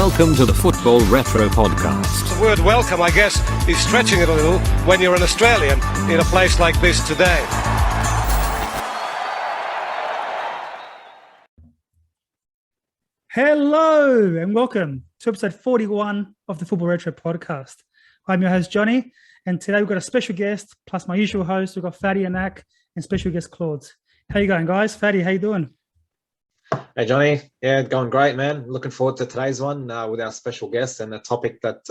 Welcome to the Football Retro Podcast. The word welcome, I guess, is stretching it a little when you're an Australian in a place like this today. Hello and welcome to episode 41 of the Football Retro Podcast. I'm your host, Johnny, and today we've got a special guest, plus my usual host. We've got Fatty and Ak, and special guest Claudes. How you going, guys? Fatty, how you doing? Hey, Johnny. Yeah, going great, man. Looking forward to today's one with our special guest and a topic that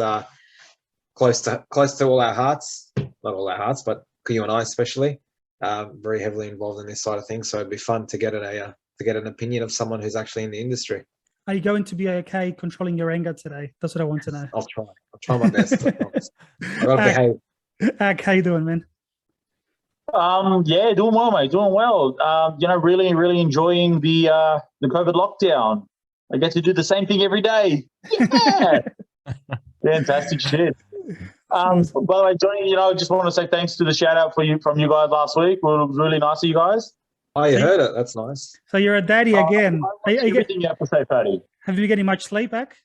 close to all our hearts. Not all our hearts, but you and I especially. Very heavily involved in this side of things, so it'd be fun to get an opinion of someone who's actually in the industry. Are you going to be okay controlling your anger today? That's what I want to know. I'll try my best. I promise. I've got to behave. Ak, how you doing, man? Yeah, doing well, mate. Doing well. Really enjoying the COVID lockdown. I get to do the same thing every day. Yeah, fantastic shit. By the way, Johnny, I just want to say thanks to the shout out from you guys last week. It was really nice of you guys. Oh, you heard it. That's nice. So you're a daddy again. Everything you have to say, Paddy. Have you been getting much sleep, Ak?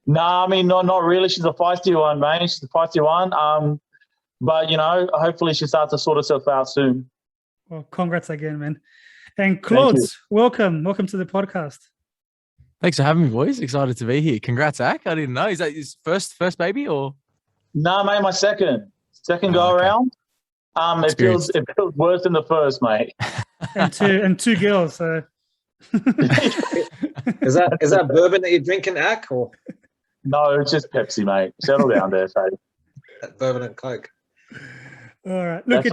No, I mean, not really. She's a feisty one, mate. She's a feisty one. But, hopefully she starts to sort herself out soon. Well, congrats again, man. And Claudes, welcome to the podcast. Thanks for having me, boys. Excited to be here. Congrats, Ak. I didn't know. Is that his first baby or? No, mate, my second go around. It feels worse than the first, mate. and two girls. So is that bourbon that you're drinking, Ak? Or no, it's just Pepsi, mate. Settle down there, Fatty. Bourbon and Coke. All right. Look,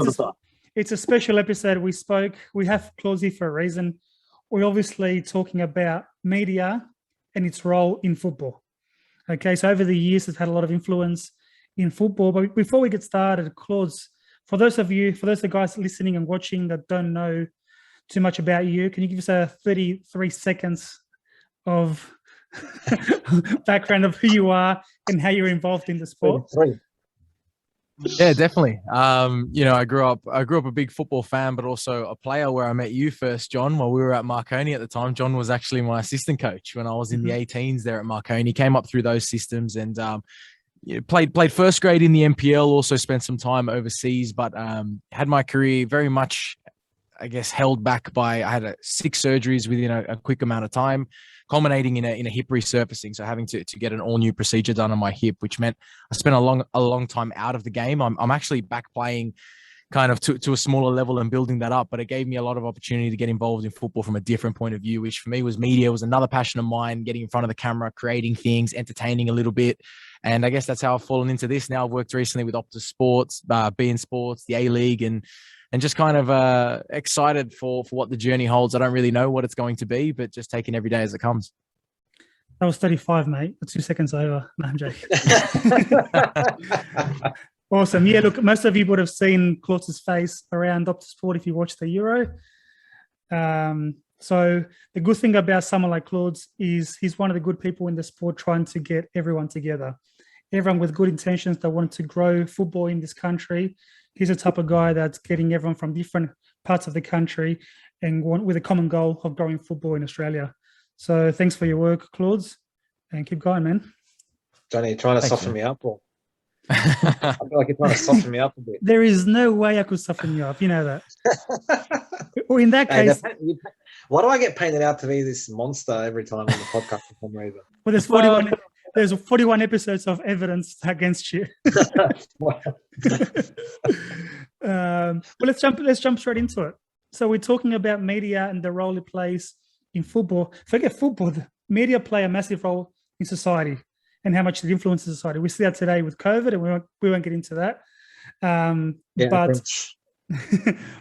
it's a special episode. We have Claudes for a reason. We're obviously talking about media and its role in football. Okay, so over the years, it's had a lot of influence in football. But before we get started, Claudes, for those of the guys listening and watching that don't know too much about you, can you give us a 33 seconds of background of who you are and how you're involved in the sport? Yeah, definitely. I grew up a big football fan, but also a player where I met you first, John, while we were at Marconi at the time. John was actually my assistant coach when I was in the 18s there at Marconi. Came up through those systems and played first grade in the NPL, also spent some time overseas, but had my career very much, I guess, held back by, I had 6 surgeries within a quick amount of time, culminating in a hip resurfacing. So having to get an all new procedure done on my hip, which meant I spent a long time out of the game. I'm actually back playing kind of to a smaller level and building that up, but it gave me a lot of opportunity to get involved in football from a different point of view, which for me was media, was another passion of mine, getting in front of the camera, creating things, entertaining a little bit. And I guess that's how I've fallen into this. Now I've worked recently with Optus Sport, beIN Sports, the A-League, and just kind of excited for what the journey holds. I don't really know what it's going to be, but just taking every day as it comes. That was 35, mate. 2 seconds over. No, I'm joking. Awesome. Yeah, look, most of you would have seen Claudes' face around Optus Sport if you watched the Euro. So the good thing about someone like Claudes is he's one of the good people in the sport trying to get everyone together. Everyone with good intentions that want to grow football in this country. He's the type of guy that's getting everyone from different parts of the country and with a common goal of growing football in Australia. So thanks for your work, Claudes, and keep going, man. Johnny, you trying to soften me up? Or I feel like you're trying to soften me up a bit. There is no way I could soften you up. You know that. Or in that case... Why do I get painted out to be this monster every time on the podcast for some reason? Well, there's 41 episodes of evidence against you. Well, let's jump straight into it. So we're talking about media and the role it plays in football. Forget football. The media play a massive role in society and how much it influences society. We see that today with COVID, and we won't get into that.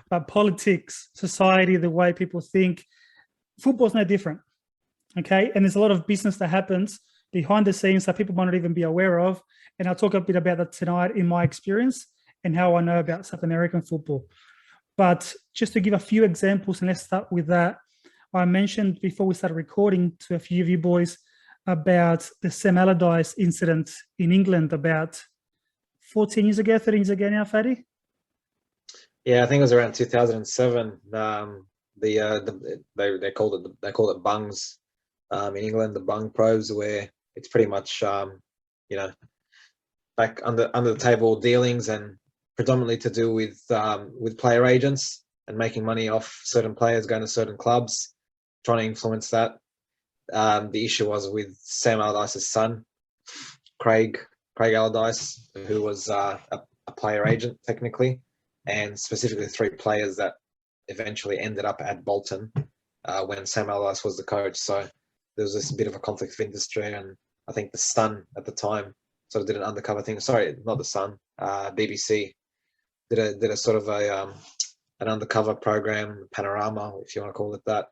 But politics, society, the way people think, football's no different. Okay, and there's a lot of business that happens behind the scenes that people might not even be aware of. And I'll talk a bit about that tonight in my experience and how I know about South American football. But just to give a few examples, and let's start with that. I mentioned before we started recording to a few of you boys about the Semaladis incident in England about 13 years ago now, Fatty? Yeah, I think it was around 2007. They called it bungs. in England, the bung probes, where it's pretty much back under the table dealings, and predominantly to do with player agents and making money off certain players going to certain clubs, trying to influence that. The issue was with Sam Allardyce's son, Craig Allardyce, who was a player agent technically, and specifically 3 players that eventually ended up at Bolton when Sam Allardyce was the coach. So there was this bit of a conflict of interest, and I think the Sun at the time sort of did an undercover thing. Sorry, not the Sun, BBC did a sort of an undercover program, panorama, if you want to call it that,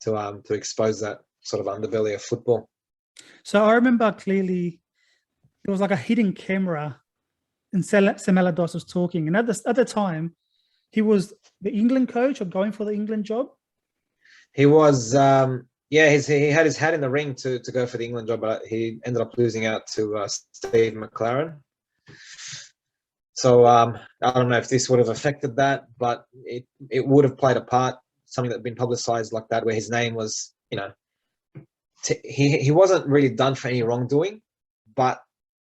to expose that sort of underbelly of football. So I remember clearly there was like a hidden camera and Semaladis was talking. And at the time, he was the England coach or going for the England job? He was, he had his hat in the ring to go for the England job, but he ended up losing out to Steve McLaren. So I don't know if this would have affected that, but it would have played a part, something that had been publicised like that, where his name was, he wasn't really done for any wrongdoing, but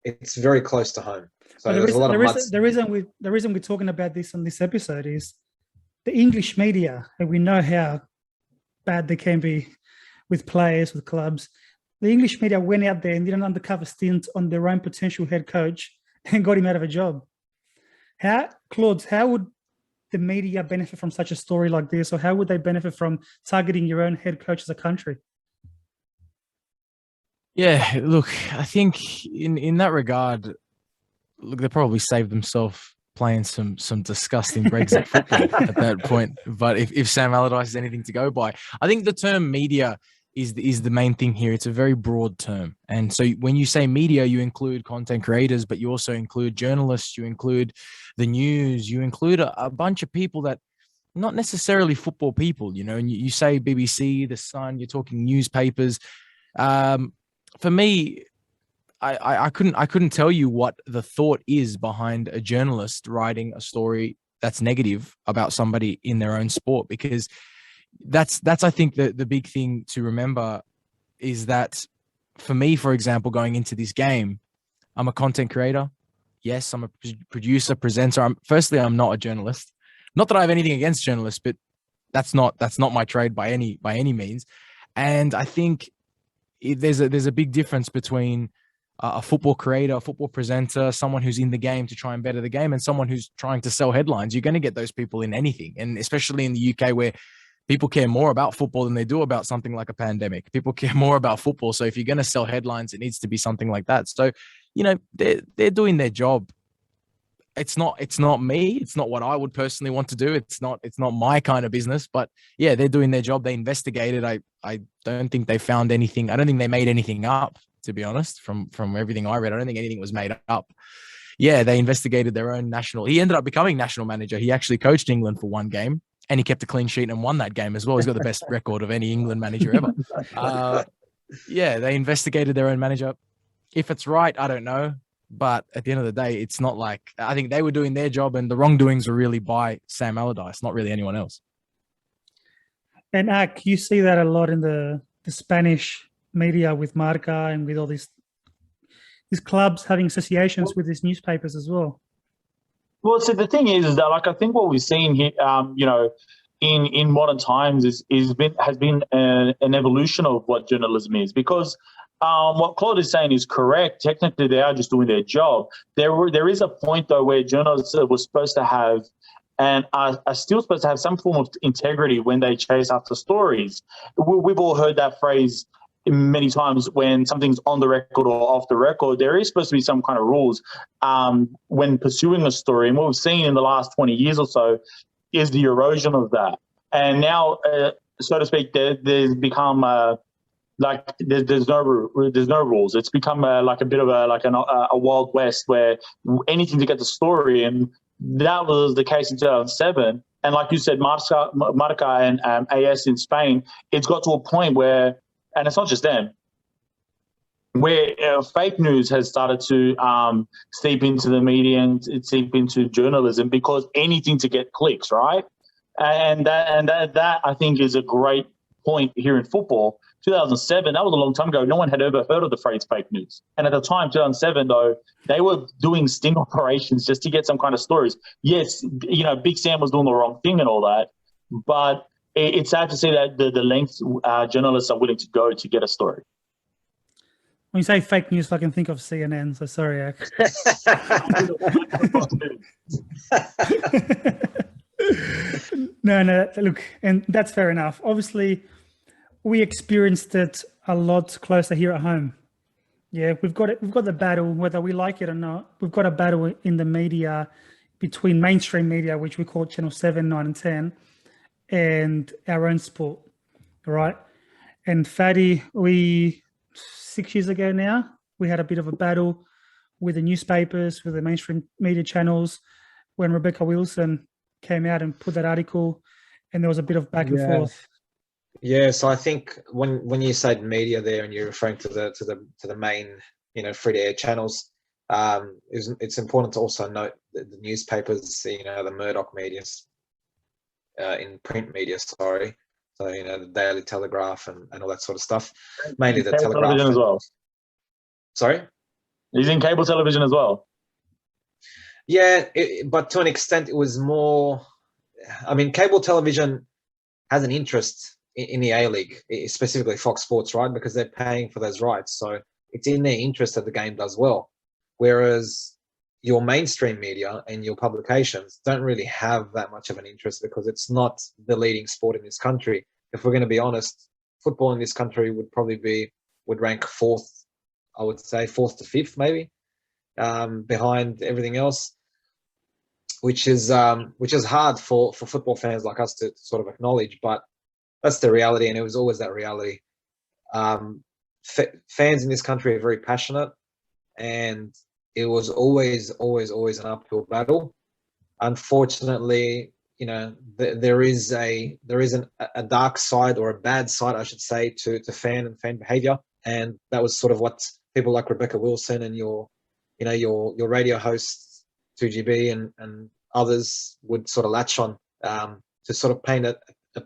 it's very close to home. So there's a lot of the reason we're talking about this on this episode is the English media, and we know how bad they can be with players, with clubs. The English media went out there and did an undercover stint on their own potential head coach and got him out of a job. Claudes, how would the media benefit from such a story like this, or how would they benefit from targeting your own head coach as a country? Yeah, look, I think in that regard, look, they probably saved themselves playing some disgusting Brexit football at that point. But if Sam Allardyce is anything to go by, I think the term media is the main thing here. It's a very broad term. And so when you say media, you include content creators, but you also include journalists, you include the news, you include a bunch of people that not necessarily football people, and you say BBC, The Sun, you're talking newspapers. For me, I couldn't tell you what the thought is behind a journalist writing a story that's negative about somebody in their own sport, because that's I think the big thing to remember is that for me, for example, going into this game, I'm a content creator. Yes, I'm a producer, presenter. Firstly, I'm not a journalist. Not that I have anything against journalists, but that's not my trade by any means. And I think there's a big difference between a football creator, a football presenter, someone who's in the game to try and better the game, and someone who's trying to sell headlines. You're going to get those people in anything, and especially in the UK where people care more about football than they do about something like a pandemic. People care more about football. So if you're going to sell headlines, it needs to be something like that. So, they're doing their job. It's not me. It's not what I would personally want to do. It's not my kind of business, but yeah, they're doing their job. They investigated. I don't think they found anything. I don't think they made anything up, to be honest, from everything I read. I don't think anything was made up. Yeah, they investigated their own national. He ended up becoming national manager. He actually coached England for one game, and he kept a clean sheet and won that game as well. He's got the best record of any England manager ever. Yeah, they investigated their own manager. If it's right, I don't know. But at the end of the day, it's not like, I think they were doing their job, and the wrongdoings were really by Sam Allardyce, not really anyone else. And Ak, you see that a lot in the Spanish media with Marca and with all these clubs having associations with these newspapers as well. Well, so the thing is that, like, I think what we've seen here, in modern times has been an evolution of what journalism is, because what Claude is saying is correct. Technically, they are just doing their job. There is a point, though, where journalists were supposed to have and are still supposed to have some form of integrity when they chase after stories. We've all heard that phrase many times. When something's on the record or off the record, there is supposed to be some kind of rules when pursuing a story. And what we've seen in the last 20 years or so is the erosion of that. And now, so to speak, there's become there's no rules. It's become like a bit of a wild west where anything to get the story, and that was the case in 2007. And like you said, Marca and AS in Spain, it's got to a point where, and it's not just them, where fake news has started to seep into the media and seep into journalism, because anything to get clicks, right? And that I think is a great point here in football. 2007, that was a long time ago. No one had ever heard of the phrase fake news. And at the time, 2007, though, they were doing sting operations just to get some kind of stories. Yes, Big Sam was doing the wrong thing and all that, but it's sad to see that the lengths journalists are willing to go to get a story. When you say fake news, I can think of CNN. So sorry, Ak. No, look, and that's fair enough. Obviously, we experienced it a lot closer here at home. Yeah, we've got the battle, whether we like it or not. We've got a battle in the media between mainstream media, which we call Channel 7, 9, and 10, and our own sport, right? And Fatty, 6 years ago now, we had a bit of a battle with the newspapers, with the mainstream media channels, when Rebecca Wilson came out and put that article, and there was a bit of back and forth. Yeah, so I think when you said media there, and you're referring to the main free-to-air channels, it's important to also note that the newspapers, the Murdoch media, in print media, sorry. So, the Daily Telegraph and all that sort of stuff. Mainly the cable Telegraph. Television as well. Sorry? He's in cable television as well. Yeah, but to an extent, it was more... I mean, cable television has an interest in the A-League, specifically Fox Sports, right? Because they're paying for those rights. So it's in their interest that the game does well. Whereas your mainstream media and your publications don't really have that much of an interest because it's not the leading sport in this country. If we're going to be honest, football in this country would rank fourth, I would say fourth to fifth, maybe, behind everything else, which is hard for football fans like us to sort of acknowledge, but that's the reality, and it was always that reality. Fans in this country are very passionate, and it was always an uphill battle. Unfortunately, there is a dark side, or a bad side, I should say, to fan behavior, and that was sort of what people like Rebecca Wilson and your radio hosts 2GB and others would sort of latch on to sort of paint a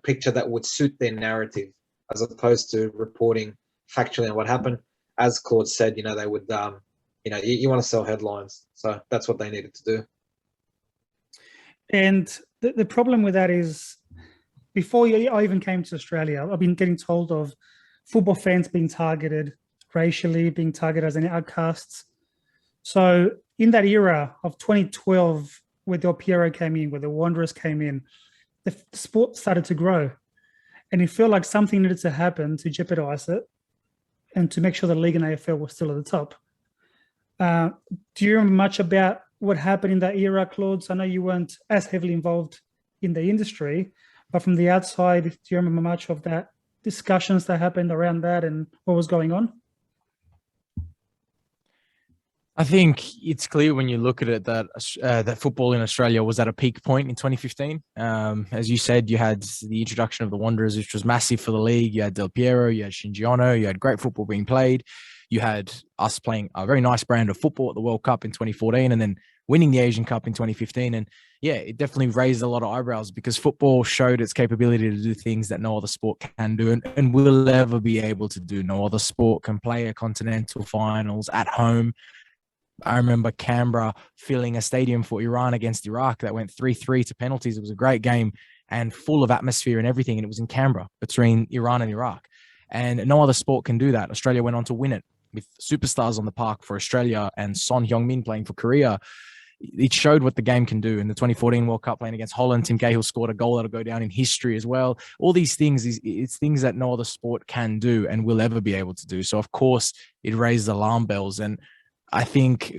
picture that would suit their narrative, as opposed to reporting factually on what happened. As Claude said, they would. You want to sell headlines, so that's what they needed to do. And the problem with that is, before I even came to Australia, I've been getting told of football fans being targeted racially, being targeted as any outcasts. So in that era of 2012, where Del Piero came in, where the Wanderers came in, the sport started to grow. And it felt like something needed to happen to jeopardize it and to make sure the league and AFL were still at the top. Do you remember much about what happened in that era, Claudes? I know you weren't as heavily involved in the industry, but from the outside, do you remember much of that discussions that happened around that and what was going on? I think it's clear when you look at it that that football in Australia was at a peak point in 2015. As you said, you had the introduction of the Wanderers, which was massive for the league. You had Del Piero, you had Shinji Ono, you had great football being played. You had us playing a very nice brand of football at the World Cup in 2014 and then winning the Asian Cup in 2015. And yeah, it definitely raised a lot of eyebrows because football showed its capability to do things that no other sport can do and will ever be able to do. No other sport can play a continental finals at home. I remember Canberra filling a stadium for Iran against Iraq that went 3-3 to penalties. It was a great game and full of atmosphere and everything. And it was in Canberra between Iran and Iraq. And no other sport can do that. Australia went on to win it with superstars on the park for Australia and Son Heung-min playing for Korea. It showed what the game can do. In the 2014 World Cup playing against Holland, Tim Cahill scored a goal that'll go down in history as well. All these things, it's things that no other sport can do and will ever be able to do. So, of course, it raised alarm bells. And I think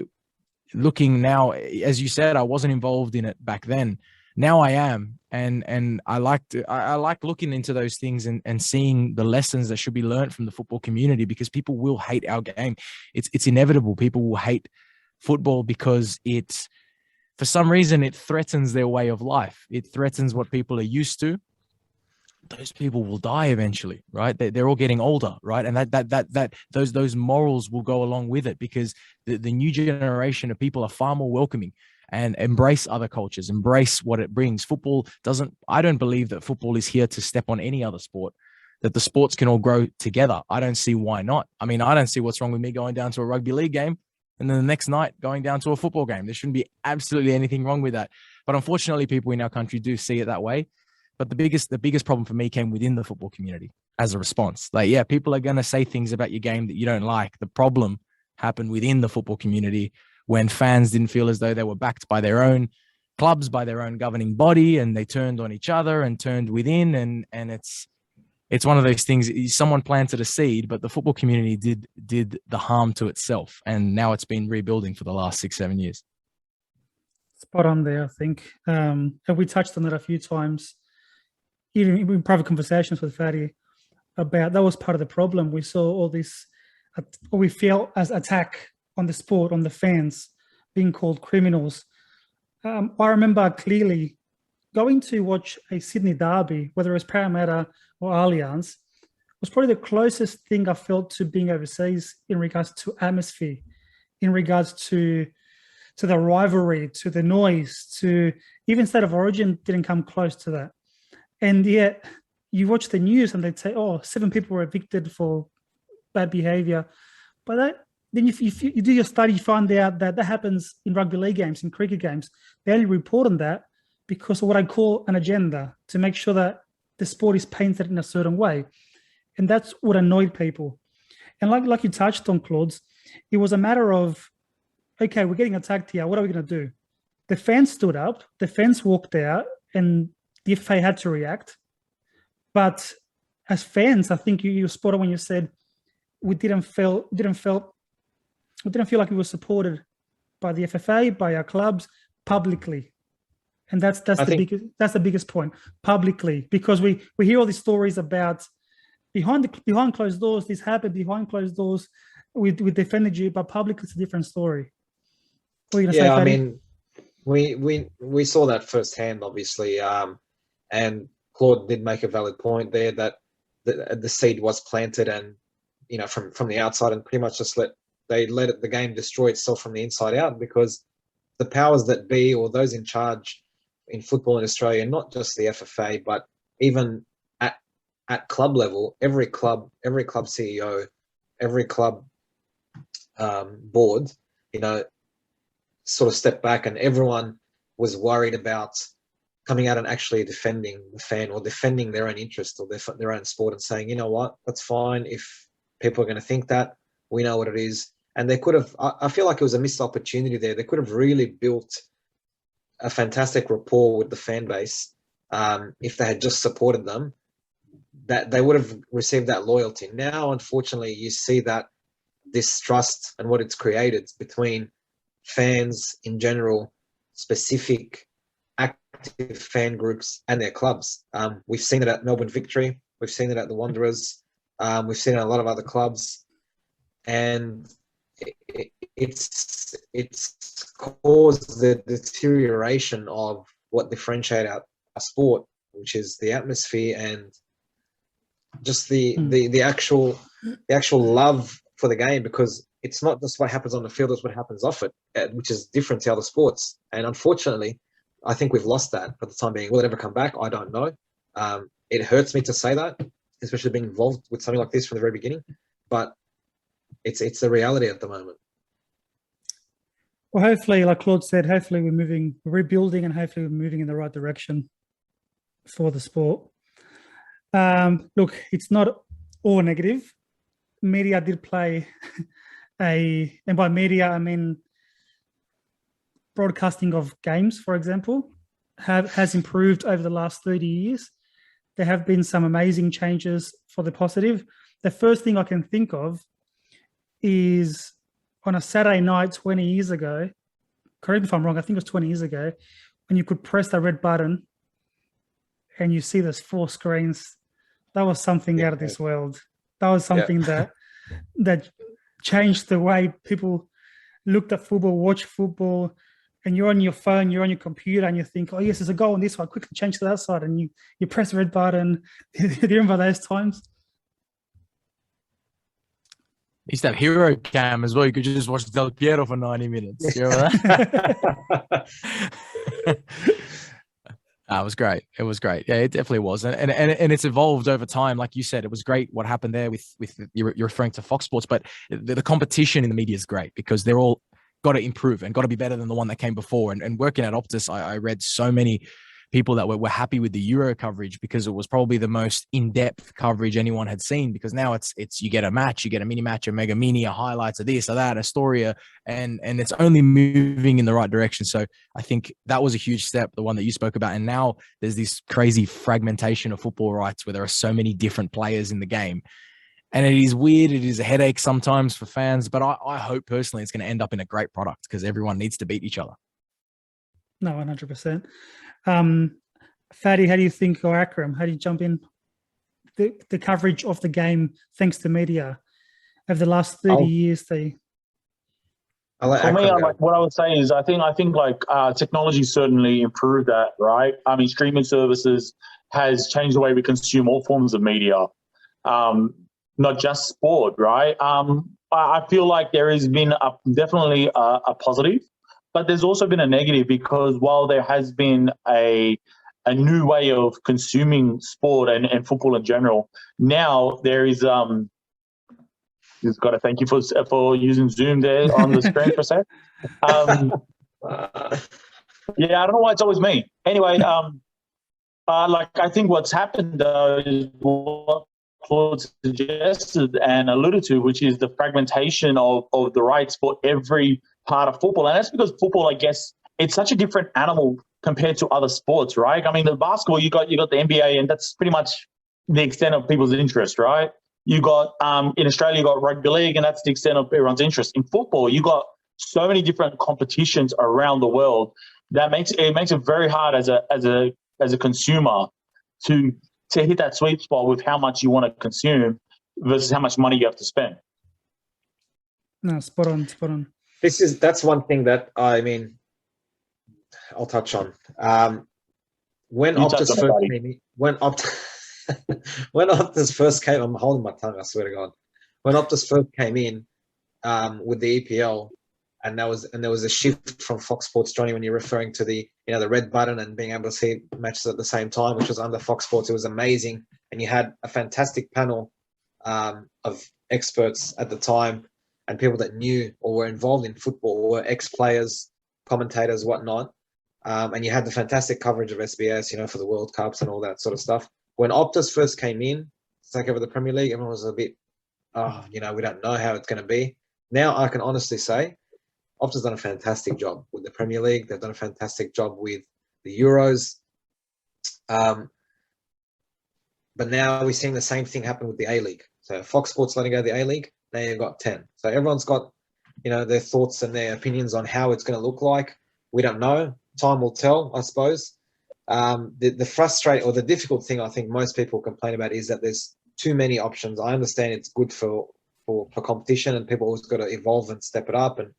looking now, as you said, I wasn't involved in it back then. Now I am. And I like looking into those things and seeing the lessons that should be learned from the football community, because people will hate our game. It's inevitable. People will hate football because for some reason, it threatens their way of life. It threatens what people are used to. Those people will die eventually, right? They're all getting older, right? And those morals will go along with it, because the new generation of people are far more welcoming and embrace other cultures, embrace what it brings. I don't believe that football is here to step on any other sport. that the sports can all grow together. I don't see why not. I mean, I don't see what's wrong with me going down to a rugby league game and then the next night going down to a football game. There shouldn't be absolutely anything wrong with that. But unfortunately, people in our country do see it that way. But the biggest problem for me came within the football community as a response. Like, yeah, people are going to say things about your game that you don't like. The problem happened within the football community when fans didn't feel as though they were backed by their own clubs, by their own governing body, and they turned on each other and turned within. And it's one of those things. Someone planted a seed, but the football community did the harm to itself. And now it's been rebuilding for the last 6-7 years. Spot on there, I think. And we touched on that a few times, even in private conversations with Fatty, about that was part of the problem. We saw all this, what we feel as attack on the sport, on the fans, being called criminals. I remember clearly going to watch a Sydney derby, whether it was Parramatta or Allianz, was probably the closest thing I felt to being overseas in regards to atmosphere, in regards to the rivalry, to the noise, to even State of Origin didn't come close to that. And yet you watch the news and they'd say, 7 people were evicted for bad behavior. But then if you do your study, you find out that happens in rugby league games, in cricket games. They only report on that because of what I call an agenda, to make sure that the sport is painted in a certain way. And that's what annoyed people. And like you touched on, Claudes, it was a matter of, okay, we're getting attacked here. What are we going to do? The fans stood up, the fans walked out, and the FA had to react. But as fans, I think you spotted when you said we didn't feel like we were supported by the FFA, by our clubs, publicly. And that's the biggest point, publicly, because we hear all these stories about behind closed doors, this happened behind closed doors, we defended you, but publicly it's a different story. What are you gonna say, Paddy? I mean, we saw that firsthand, obviously, and Claude did make a valid point there that the seed was planted, and from the outside, and pretty much just let the game destroy itself from the inside out, because the powers that be, or those in charge in football in Australia, not just the FFA, but even at club level, every club CEO, every club board, sort of stepped back, and everyone was worried about coming out and actually defending the fan, or defending their own interest, or their own sport, and saying, you know what, that's fine. If people are going to think that, we know what it is. And they could have, I feel like it was a missed opportunity there. They could have really built a fantastic rapport with the fan base if they had just supported them, that they would have received that loyalty. Now, unfortunately, you see that distrust and what it's created between fans in general, specific active fan groups and their clubs. We've seen it at Melbourne Victory. We've seen it at the Wanderers. We've seen it at a lot of other clubs. And it's caused the deterioration of what differentiate our sport, which is the atmosphere and just the actual love for the game, because it's not just what happens on the field, it's what happens off it, which is different to other sports. And unfortunately, I think we've lost that for the time being. Will it ever come back? I don't know. It hurts me to say that, especially being involved with something like this from the very beginning, but it's the reality at the moment. Well, hopefully, like Claude said, hopefully we're rebuilding, and hopefully we're moving in the right direction for the sport. Look, it's not all negative. Media did play and by media, I mean broadcasting of games, for example, has improved over the last 30 years. There have been some amazing changes for the positive. The first thing I can think of is on a Saturday night 20 years ago, correct me if I'm wrong, I think it was 20 years ago, when you could press the red button and you see there's 4 screens. That was something out of this world. That was something that changed the way people looked at football, watched football, and you're on your phone, you're on your computer, and you think, oh yes, there's a goal on this one, quickly change to that side, and you press the red button. Do you remember those times? Used to have Hero Cam as well. You could just watch Del Piero for 90 minutes. You remember that? It was great. It was great. Yeah, it definitely was, and it's evolved over time. Like you said, it was great what happened there with you're referring to Fox Sports, but the competition in the media is great because they're all got to improve and got to be better than the one that came before. And working at Optus, I read so many people that were happy with the Euro coverage because it was probably the most in-depth coverage anyone had seen, because now it's you get a match, you get a mini match, a mega mini, a highlights of this or that, a story, and it's only moving in the right direction. So I think that was a huge step, the one that you spoke about. And now there's this crazy fragmentation of football rights where there are so many different players in the game. And it is weird. It is a headache sometimes for fans, but I hope personally it's going to end up in a great product because everyone needs to beat each other. No, 100%. Fadi, how do you think, or Akram, how do you jump in the coverage of the game thanks to media over the last 30 years? For me, like what I would say is I think like technology certainly improved that, right? I mean, streaming services has changed the way we consume all forms of media, not just sport, right? I feel like there has been definitely a positive, but there's also been a negative, because while there has been a new way of consuming sport and football in general, now there is just got to thank you for using Zoom there on the screen for a sec. Yeah, I don't know why it's always me. Anyway, like I think what's happened though is what Claude suggested and alluded to, which is the fragmentation of the rights for every part of football. And that's because football, I guess, it's such a different animal compared to other sports, right? I mean, the basketball, you got the NBA, and that's pretty much the extent of people's interest, right? You got in Australia, you got rugby league, and that's the extent of everyone's interest. In football, you got so many different competitions around the world that makes it very hard as a consumer to hit that sweet spot with how much you want to consume versus how much money you have to spend. No, spot on. That's one thing that I'll touch on. When Optus first came in, when Optus first came, I'm holding my tongue, I swear to God. When Optus first came in with the EPL, and there was a shift from Fox Sports, Johnny, when you're referring to the red button and being able to see matches at the same time, which was under Fox Sports. It was amazing, and you had a fantastic panel of experts at the time and people that knew or were involved in football, were ex-players, commentators, whatnot. And you had the fantastic coverage of SBS, for the World Cups and all that sort of stuff. When Optus first came in to take over the Premier League, everyone was a bit, we don't know how it's going to be. Now I can honestly say Optus done a fantastic job with the Premier League. They've done a fantastic job with the Euros. But now we're seeing the same thing happen with the A-League. So Fox Sports letting go the A-League, now you've got 10. So everyone's got, their thoughts and their opinions on how it's going to look like. We don't know. Time will tell, I suppose. The frustrating or the difficult thing I think most people complain about is that there's too many options. I understand it's good for competition, and people always got to evolve and step it up and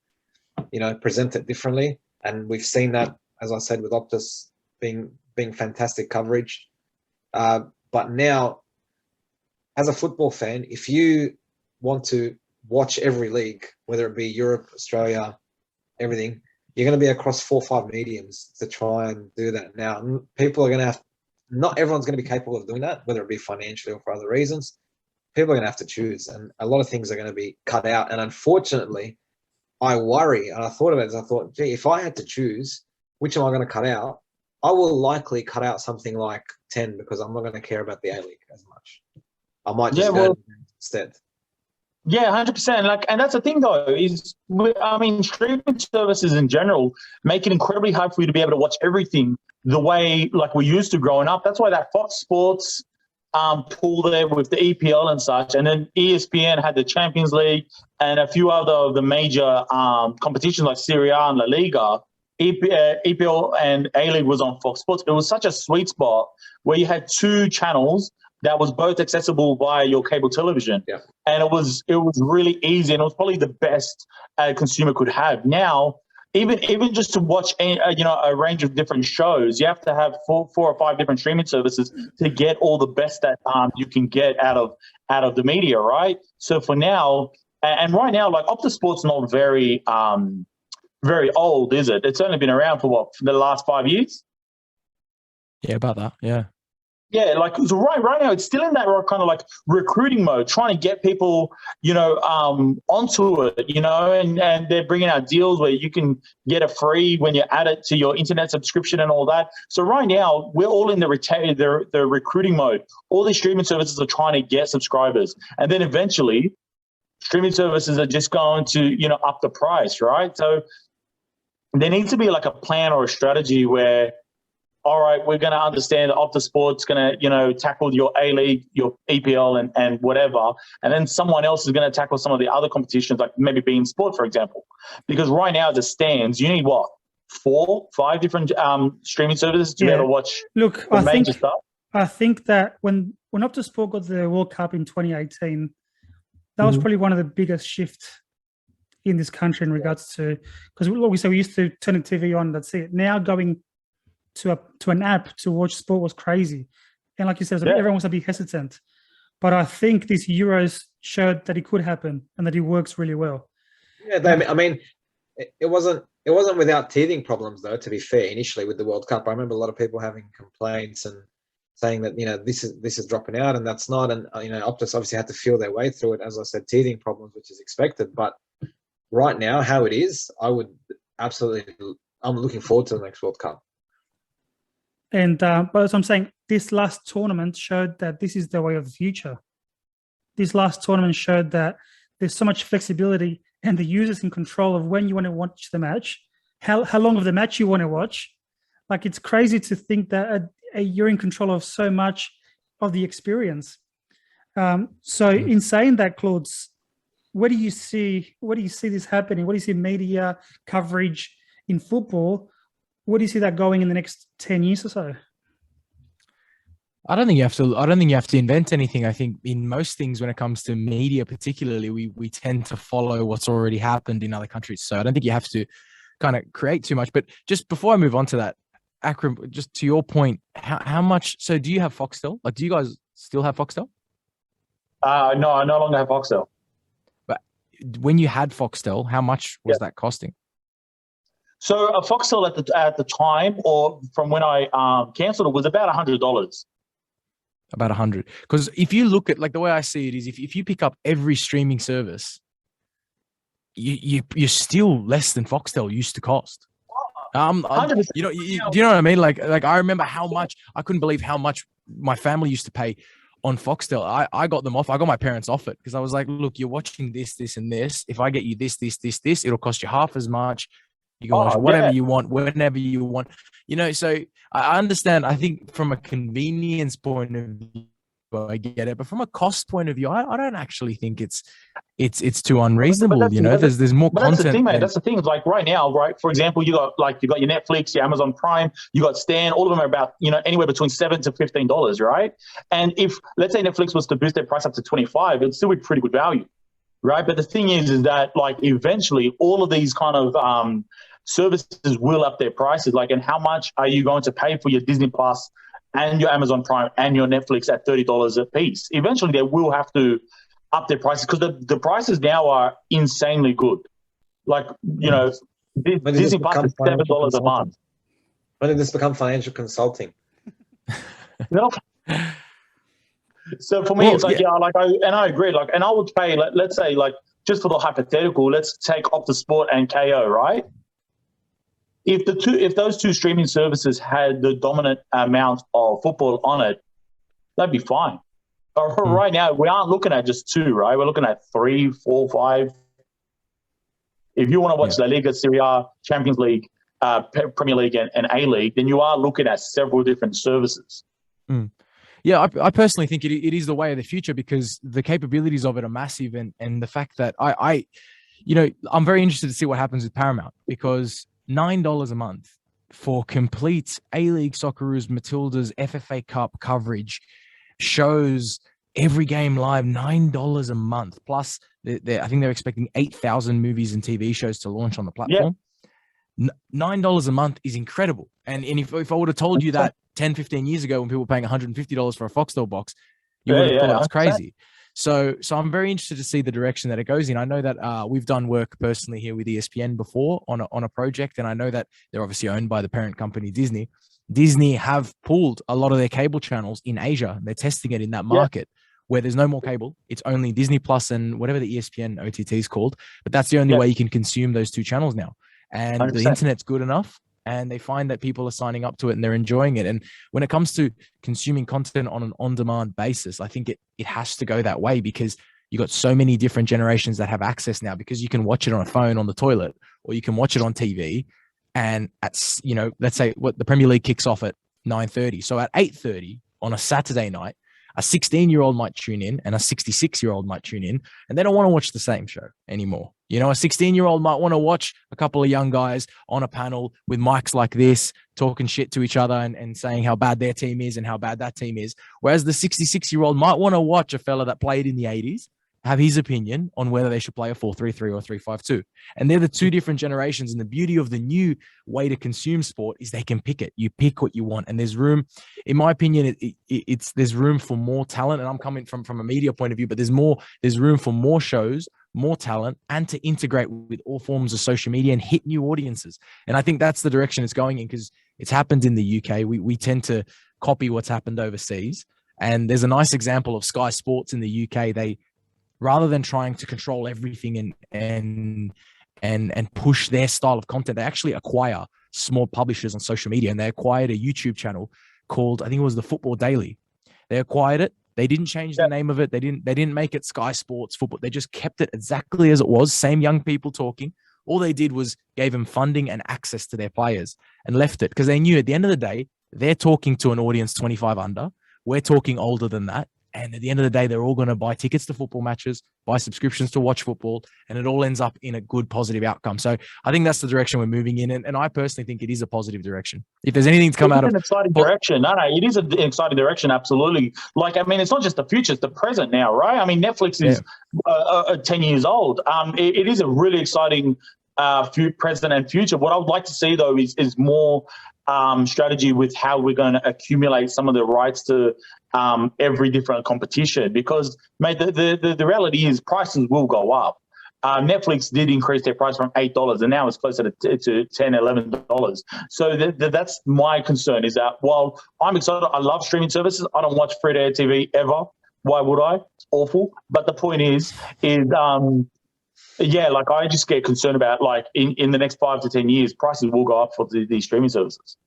present it differently. And we've seen that, as I said, with Optus being fantastic coverage. But now, as a football fan, if you want to watch every league, whether it be Europe, Australia, everything, you're going to be across 4 or 5 mediums to try and do that. Now, people are going to have, not everyone's going to be capable of doing that, whether it be financially or for other reasons. People are going to have to choose, and a lot of things are going to be cut out. And unfortunately, I worry, and I thought about this, I thought, gee, if I had to choose, which am I going to cut out? I will likely cut out something like 10 because I'm not going to care about the A-League as much. I might just go instead. Yeah, 100%. And that's the thing, though, is, streaming services in general make it incredibly hard for you to be able to watch everything the way like we used to growing up. That's why that Fox Sports pool there with the EPL and such, and then ESPN had the Champions League and a few other of the major competitions like Syria and La Liga. EPL and A-League was on Fox Sports. It was such a sweet spot where you had 2 channels that was both accessible via your cable television. Yeah. And it was really easy, and it was probably the best a consumer could have. Now, even just to watch a range of different shows, you have to have 4 or 5 different streaming services to get all the best that you can get out of the media, right? So for now, and right now, like Optus Sport's not very very old, is it? It's only been around for the last 5 years? Yeah, about that. Yeah. Yeah, like so right now, it's still in that kind of like recruiting mode, trying to get people, onto it, and they're bringing out deals where you can get a free when you add it to your internet subscription and all that. So right now, we're all in the recruiting mode. All these streaming services are trying to get subscribers, and then eventually, streaming services are just going to, up the price, right? So there needs to be like a plan or a strategy where, all right, we're going to understand that Optus Sport's going to, tackle your A-League, your EPL and whatever. And then someone else is going to tackle some of the other competitions, like maybe beIN Sport, for example. Because right now, as it stands, you need what? 4, 5 different streaming services to be able to watch the major stuff? I think that when Optus Sport got the World Cup in 2018, that was probably one of the biggest shifts in this country in regards to, because like we said, we used to turn the TV on, that's it. Now going to an app to watch sport was crazy. And like you said, everyone was a bit hesitant. But I think these Euros showed that it could happen and that it works really well. Yeah, I mean, it wasn't without teething problems, though, to be fair, initially with the World Cup. I remember a lot of people having complaints and saying that, this is dropping out and that's not. And, Optus obviously had to feel their way through it, as I said, teething problems, which is expected. But right now, how it is, I'm looking forward to the next World Cup. And but as I'm saying, this last tournament showed that this is the way of the future. This last tournament showed that there's so much flexibility and the user's in control of when you want to watch the match, how long of the match you want to watch. Like, it's crazy to think that you're in control of so much of the experience. So in saying that, Claudes, where do you see this happening? What do you see media coverage in football? What do you see that going in the next 10 years or so? I don't think you have to invent anything. I think in most things, when it comes to media, particularly, we tend to follow what's already happened in other countries. So I don't think you have to kind of create too much. But just before I move on to that, Akram, just to your point, how much? So do you have Foxtel? Like, do you guys still have Foxtel? No, I no longer have Foxtel. But when you had Foxtel, how much was that costing? So a Foxtel at the time, or from when I cancelled it, was about $100. About 100. Because if you look at, like, the way I see it is, if you pick up every streaming service, you're still less than Foxtel used to cost. Do you know what I mean? Like I remember I couldn't believe how much my family used to pay on Foxtel. I got them off. I got my parents off it because I was like, look, you're watching this, and this. If I get you this, it'll cost you half as much. You can watch whatever you want, whenever you want. So I understand. I think from a convenience point of view, I get it. But from a cost point of view, I don't actually think it's too unreasonable. There's more content. That's the thing, mate. That's the thing. Like right now, right? For example, you got your Netflix, your Amazon Prime, you got Stan. All of them are about anywhere between $7 to $15, right? And if, let's say, Netflix was to boost their price up to $25, it'd still be pretty good value, right? But the thing is that like eventually all of these kind of services will up their prices. Like, and how much are you going to pay for your Disney Plus and your Amazon Prime and your Netflix at $30 a piece? Eventually, they will have to up their prices because the prices now are insanely good. Like, Disney Plus is $7 a month. When did this become financial consulting? So for me, it's like, I agree. Like, and I would pay, let's say, like, just for the hypothetical, let's take Optus Sport and KO, right? If those two streaming services had the dominant amount of football on it, that'd be fine. But right now, we aren't looking at just 2, right? We're looking at 3, 4, 5. If you want to watch La Liga, Syria, Champions League, Premier League, and A-League, then you are looking at several different services. Yeah, I personally think it is the way of the future because the capabilities of it are massive, and the fact that I'm very interested to see what happens with Paramount because $9 a month for complete A-League, Socceroos, Matildas, FFA Cup coverage, shows, every game live, $9 a month. Plus, I think they're expecting 8,000 movies and TV shows to launch on the platform. Yeah. $9 a month is incredible. And if I would have told you that 10, 15 years ago when people were paying $150 for a Foxtel box, you would have thought it's crazy. So I'm very interested to see the direction that it goes in. I know that we've done work personally here with ESPN before on a project, and I know that they're obviously owned by the parent company Disney. Disney have pulled a lot of their cable channels in Asia. They're testing it in that market where there's no more cable. It's only Disney Plus and whatever the ESPN OTT is called. But that's the only way you can consume those two channels now. And 100%. the internet's good enough. And they find that people are signing up to it and they're enjoying it. And when it comes to consuming content on an on-demand basis, I think it has to go that way, because you got so many different generations that have access now, because you can watch it on a phone on the toilet, or you can watch it on TV. And at, let's say what the Premier League kicks off at 9:30. So at 8:30 on a Saturday night, a 16-year-old might tune in and a 66-year-old might tune in, and they don't want to watch the same show anymore. A 16-year-old might want to watch a couple of young guys on a panel with mics like this, talking shit to each other and saying how bad their team is and how bad that team is. Whereas the 66-year-old might want to watch a fella that played in the 80s, have his opinion on whether they should play a 4-3-3 or 3-5-2. And they're the two different generations. And the beauty of the new way to consume sport is they can pick it. You pick what you want. And there's room, in my opinion, there's room for more talent. And I'm coming from a media point of view, but there's room for more shows, more talent, and to integrate with all forms of social media and hit new audiences. And I think that's the direction it's going in, because it's happened in the UK. We tend to copy what's happened overseas. And there's a nice example of Sky Sports in the UK. They, rather than trying to control everything and push their style of content, they actually acquire small publishers on social media, and they acquired a YouTube channel called, I think it was the Football Daily. They acquired it. They didn't change the name of it. They didn't make it Sky Sports Football. They just kept it exactly as it was. Same young people talking. All they did was gave them funding and access to their players and left it, because they knew at the end of the day, they're talking to an audience 25 under. We're talking older than that. And at the end of the day, they're all going to buy tickets to football matches, buy subscriptions to watch football, and it all ends up in a good, positive outcome. So I think that's the direction we're moving in. And I personally think it is a positive direction. If there's anything to come out of... It's an exciting direction. No, it is an exciting direction, absolutely. It's not just the future, it's the present now, right? I mean, Netflix is 10 years old. It is a really exciting present and future. What I would like to see, though, is more strategy with how we're going to accumulate some of the rights to every different competition, because, mate, the reality is prices will go up. Netflix did increase their price from $8, and now it's closer to $10, $11. So that's my concern, is that while I'm excited, I love streaming services, I don't watch free-to-air TV ever. Why would I? It's awful. But the point is I just get concerned about, in the next 5 to 10 years, prices will go up for these streaming services.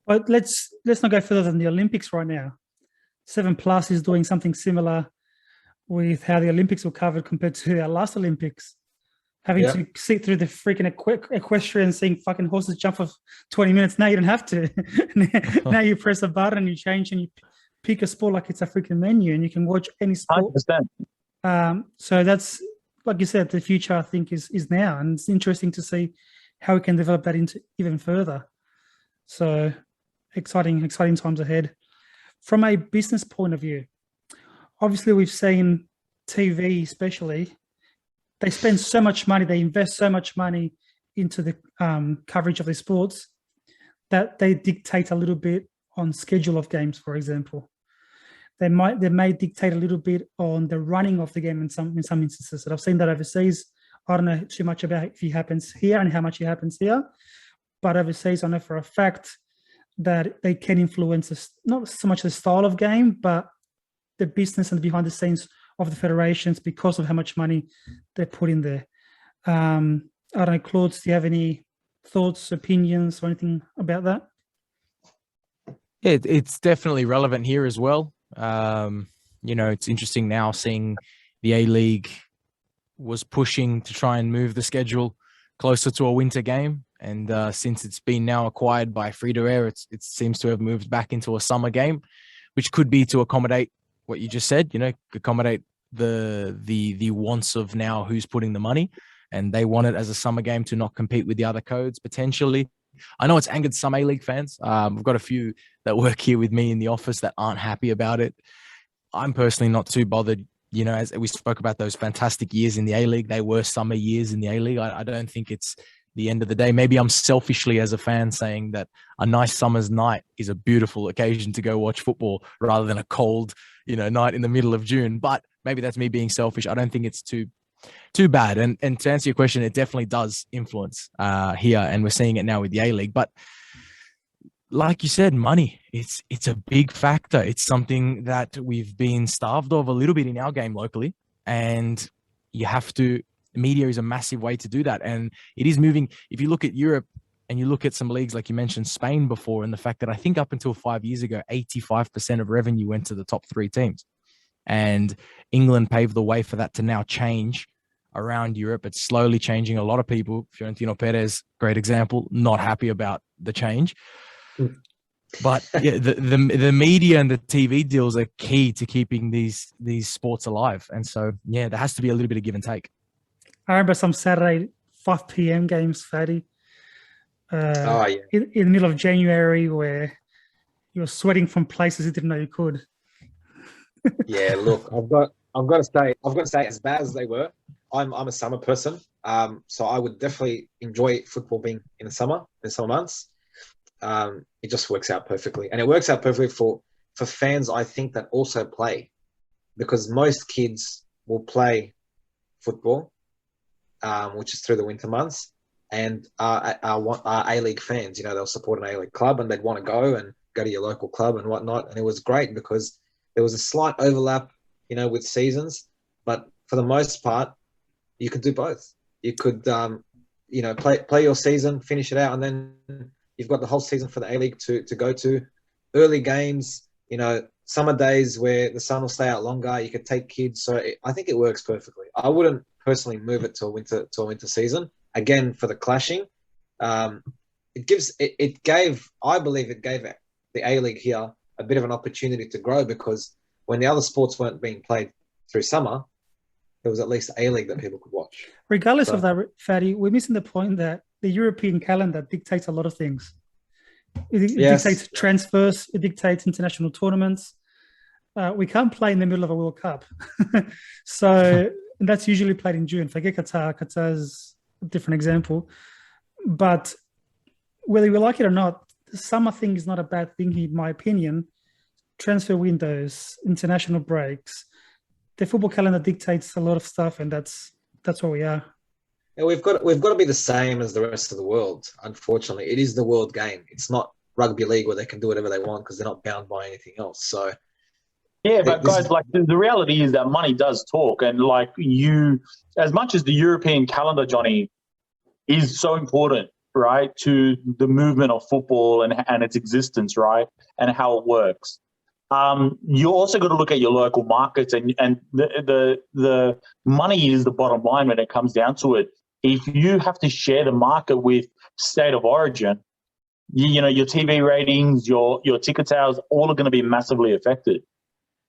But let's not go further than the Olympics right now. 7plus is doing something similar with how the Olympics were covered compared to our last Olympics. Having to sit through the freaking equestrian, seeing fucking horses jump for 20 minutes. Now you don't have to. Now you press a button, you change, and you pick a sport like it's a freaking menu, and you can watch any sport. 100%. So that's, like you said, the future, I think, is now. And it's interesting to see how we can develop that into even further. So exciting times ahead. From a business point of view, obviously we've seen TV especially, they spend so much money, they invest so much money into the coverage of the sports that they dictate a little bit on schedule of games, for example. They may dictate a little bit on the running of the game in some instances. And I've seen that overseas. I don't know too much about if it happens here and how much it happens here, but overseas I know for a fact that they can influence not so much the style of game, but the business and behind the scenes of the federations because of how much money they put in there. I don't know, Claudes, do you have any thoughts, opinions, or anything about that? Yeah, it's definitely relevant here as well. It's interesting now seeing the A-League was pushing to try and move the schedule closer to a winter game. And since it's been now acquired by free-to-air, it seems to have moved back into a summer game, which could be to accommodate what you just said, accommodate the wants of now who's putting the money. And they want it as a summer game to not compete with the other codes, potentially. I know it's angered some A-League fans. We've got a few that work here with me in the office that aren't happy about it. I'm personally not too bothered. As we spoke about those fantastic years in the A-League, they were summer years in the A-League. I don't think it's the end of the day. Maybe I'm selfishly as a fan saying that a nice summer's night is a beautiful occasion to go watch football rather than a cold, night in the middle of June. But maybe that's me being selfish. I don't think it's too bad. And to answer your question, it definitely does influence here, and we're seeing it now with the A-League. But like you said, money. It's a big factor. It's something that we've been starved of a little bit in our game locally, and you have to. Media is a massive way to do that, and it is moving. If you look at Europe and you look at some leagues, like you mentioned Spain before, and the fact that I think up until 5 years ago, 85% of revenue went to the top 3 teams, and England paved the way for that to now change around Europe. It's slowly changing. A lot of people, Fiorentino Perez, great example, not happy about the change. But yeah, the media and the TV deals are key to keeping these sports alive. And so, yeah, there has to be a little bit of give and take. I remember some Saturday 5 p.m. games, Fatty, in the middle of January, where you were sweating from places you didn't know you could. Yeah, look, I've got to say, as bad as they were, I'm a summer person. So I would definitely enjoy football being in the summer months. It just works out perfectly, and it works out perfectly for fans, I think, that also play, because most kids will play football, which is through the winter months, and are A-League fans. You know, they'll support an A-League club, and they'd want to go to your local club and whatnot. And it was great because there was a slight overlap, you know, with seasons, but for the most part, you could do both. You could, you know, play your season, finish it out, and then you've got the whole season for the A-League to go to. Early games, you know, summer days where the sun will stay out longer, you could take kids. So I think it works perfectly. I wouldn't personally move it to a winter season. Again, for the clashing, I believe it gave the A-League here a bit of an opportunity to grow, because when the other sports weren't being played through summer, there was at least A-League that people could watch. Regardless of that, Fatty, we're missing the point that the European calendar dictates a lot of things. It dictates transfers. It dictates international tournaments. We can't play in the middle of a World Cup. So that's usually played in June. Forget Qatar. Qatar's a different example. But whether we like it or not, the summer thing is not a bad thing, in my opinion. Transfer windows, international breaks. The football calendar dictates a lot of stuff, and that's where we are. Yeah, we've got to be the same as the rest of the world. Unfortunately, it is the world game. It's not rugby league where they can do whatever they want because they're not bound by anything else. So, yeah, but guys, like the reality is that money does talk, and like as much as the European calendar, Johnny, is so important, right, to the movement of football and its existence, right, and how it works. You also got to look at your local markets, and the money is the bottom line when it comes down to it. If you have to share the market with state of origin, you know, your TV ratings, your ticket sales, all are going to be massively affected.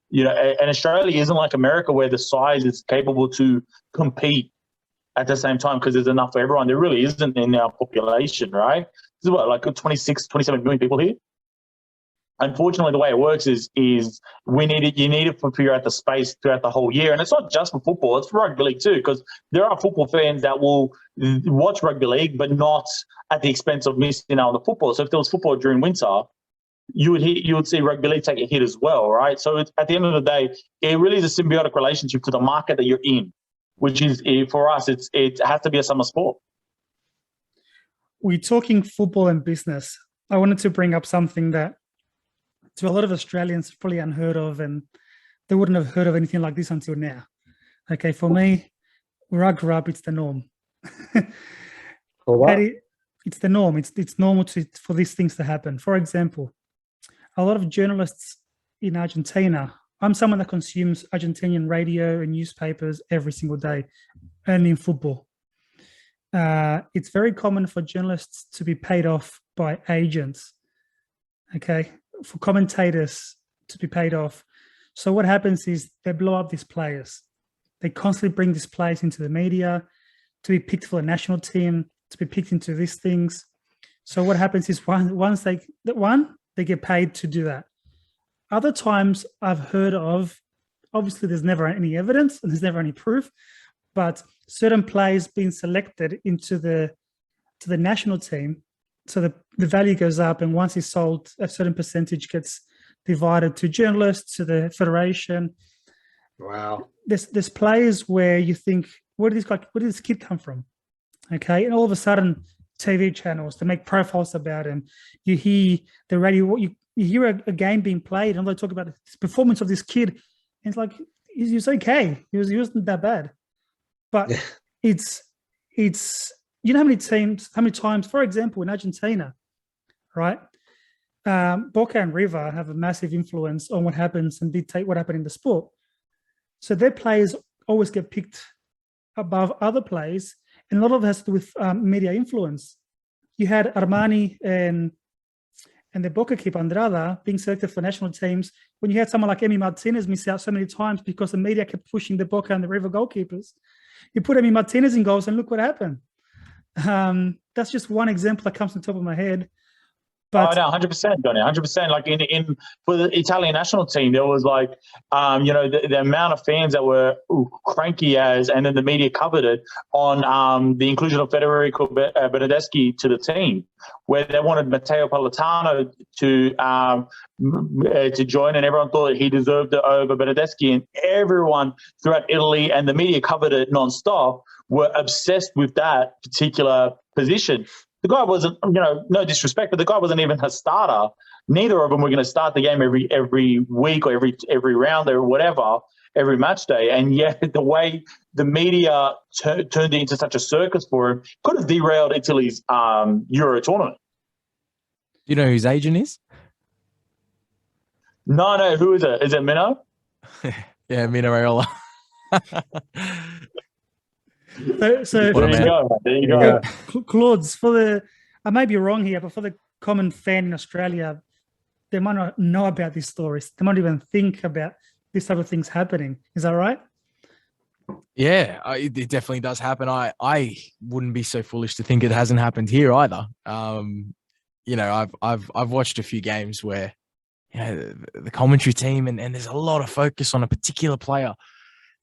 You know, and Australia isn't like America where the size is capable to compete at the same time because there's enough for everyone. There really isn't in our population, right? This is what, like 26, 27 million people here. Unfortunately, the way it works is you need it to figure out the space throughout the whole year. And it's not just for football, it's for rugby league too, because there are football fans that will watch rugby league, but not at the expense of missing out on the football. So if there was football during winter, you would see rugby league take a hit as well, right? So at the end of the day, it really is a symbiotic relationship to the market that you're in, which is, for us, it has to be a summer sport. We're talking football and business. I wanted to bring up something that to a lot of Australians probably unheard of, and they wouldn't have heard of anything like this until now. Okay, for me, where I grew up, it's the norm. It's the norm. It's normal for these things to happen. For example, a lot of journalists in Argentina, I'm someone that consumes Argentinian radio and newspapers every single day, only in football. It's very common for journalists to be paid off by agents, okay, for commentators to be paid off. So what happens is they blow up these players. They constantly bring these players into the media to be picked for the national team, to be picked into these things. So what happens is once they get paid to do that. Other times I've heard of, obviously there's never any evidence and there's never any proof, but certain players being selected into the national team, so the value goes up, and once it's sold, a certain percentage gets divided to journalists, to the federation. Wow. There's players where you think, where did this kid come from? Okay, and all of a sudden TV channels. They make profiles about him. You hear the radio. You hear a game being played, and they talk about the performance of this kid. And it's like he was okay. He wasn't that bad. But it's you know how many times, for example, in Argentina, right? Boca and River have a massive influence on what happens and dictate what happened in the sport. So their players always get picked above other players, and a lot of it has to do with media influence. You had Armani and the Boca keeper Andrada being selected for national teams when you had someone like Emi Martinez miss out so many times because the media kept pushing the Boca and the River goalkeepers. You put Emi Martinez in goals and look what happened. That's just one example that comes to the top of my head. But, 100%, Johnny, 100%. Like in for the Italian national team, there was like, the amount of fans that were cranky and then the media covered it on the inclusion of Federico Bernardeschi to the team, where they wanted Matteo Politano to join, and everyone thought he deserved it over Bernardeschi, and everyone throughout Italy and the media covered it nonstop, were obsessed with that particular position. The guy wasn't, no disrespect, but the guy wasn't even a starter. Neither of them were going to start the game every week or every round or whatever, every match day. And yet the way the media turned it into such a circus for him could have derailed Italy's Euro tournament. Do you know who his agent is? No. Who is it? Is it Mino? Yeah, Mino Raiola. So there you go. Claudes, I may be wrong here, but for the common fan in Australia, they might not know about these stories. They might even think about this type of things happening. Is that right? Yeah, it definitely does happen. I wouldn't be so foolish to think it hasn't happened here either. I've watched a few games where the commentary team and there's a lot of focus on a particular player.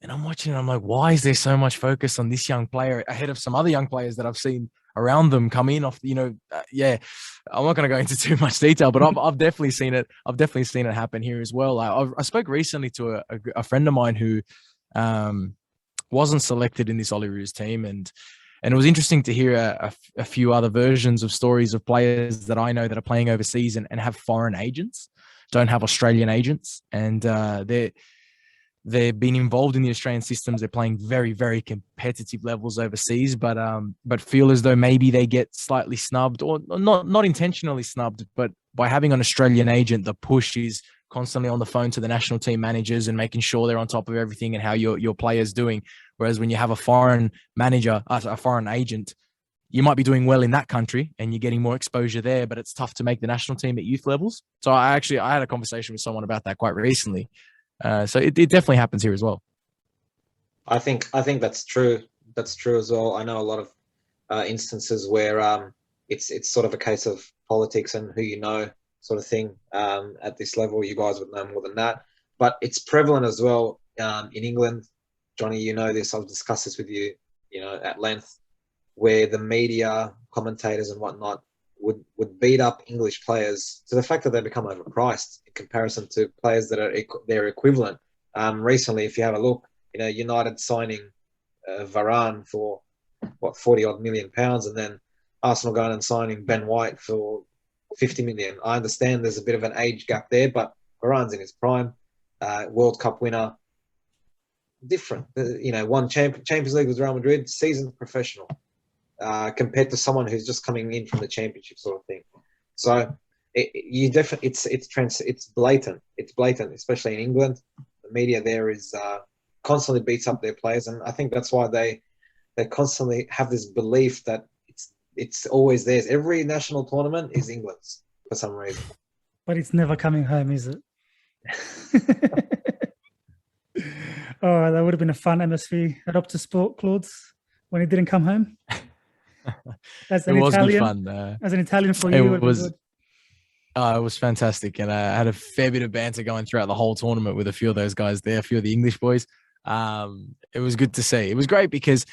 And I'm watching and I'm like, why is there so much focus on this young player ahead of some other young players that I've seen around them come in off, I'm not going to go into too much detail, but I've definitely seen it. I've definitely seen it happen here as well. I spoke recently to a friend of mine who wasn't selected in this Olyroos team. And it was interesting to hear a few other versions of stories of players that I know that are playing overseas and have foreign agents, don't have Australian agents. And they've been involved in the Australian systems. They're playing very, very competitive levels overseas, but feel as though maybe they get slightly snubbed, or not intentionally snubbed, but by having an Australian agent, the push is constantly on the phone to the national team managers and making sure they're on top of everything and how your player's doing. Whereas when you have a foreign manager, a foreign agent, you might be doing well in that country and you're getting more exposure there, but it's tough to make the national team at youth levels. So I had a conversation with someone about that quite recently. So it definitely happens here as well. I think that's true. That's true as well. I know a lot of instances where it's sort of a case of politics and who you know sort of thing. At this level, you guys would know more than that. But it's prevalent as well in England. Johnny, you know this. I've discussed this with you, at length, where the media, commentators and whatnot would beat up English players to the fact that they become overpriced in comparison to players that are their equivalent. Recently, if you have a look, United signing Varane for 40-odd million pounds, and then Arsenal going and signing Ben White for 50 million. I understand there's a bit of an age gap there, but Varane's in his prime, World Cup winner, different. Won Champions League with Real Madrid, seasoned professional. Compared to someone who's just coming in from the championship sort of thing. So it's blatant. It's blatant, especially in England. The media there is constantly beats up their players, and I think that's why they constantly have this belief that it's always theirs. Every national tournament is England's for some reason. But it's never coming home, is it? Oh, that would have been a fun atmosphere at Optus Sport, Claudes, when it didn't come home. As an Italian, as an Italian for you, it was it was fantastic, and I had a fair bit of banter going throughout the whole tournament with a few of those guys there, a few of the English boys. It was good to see. It was great because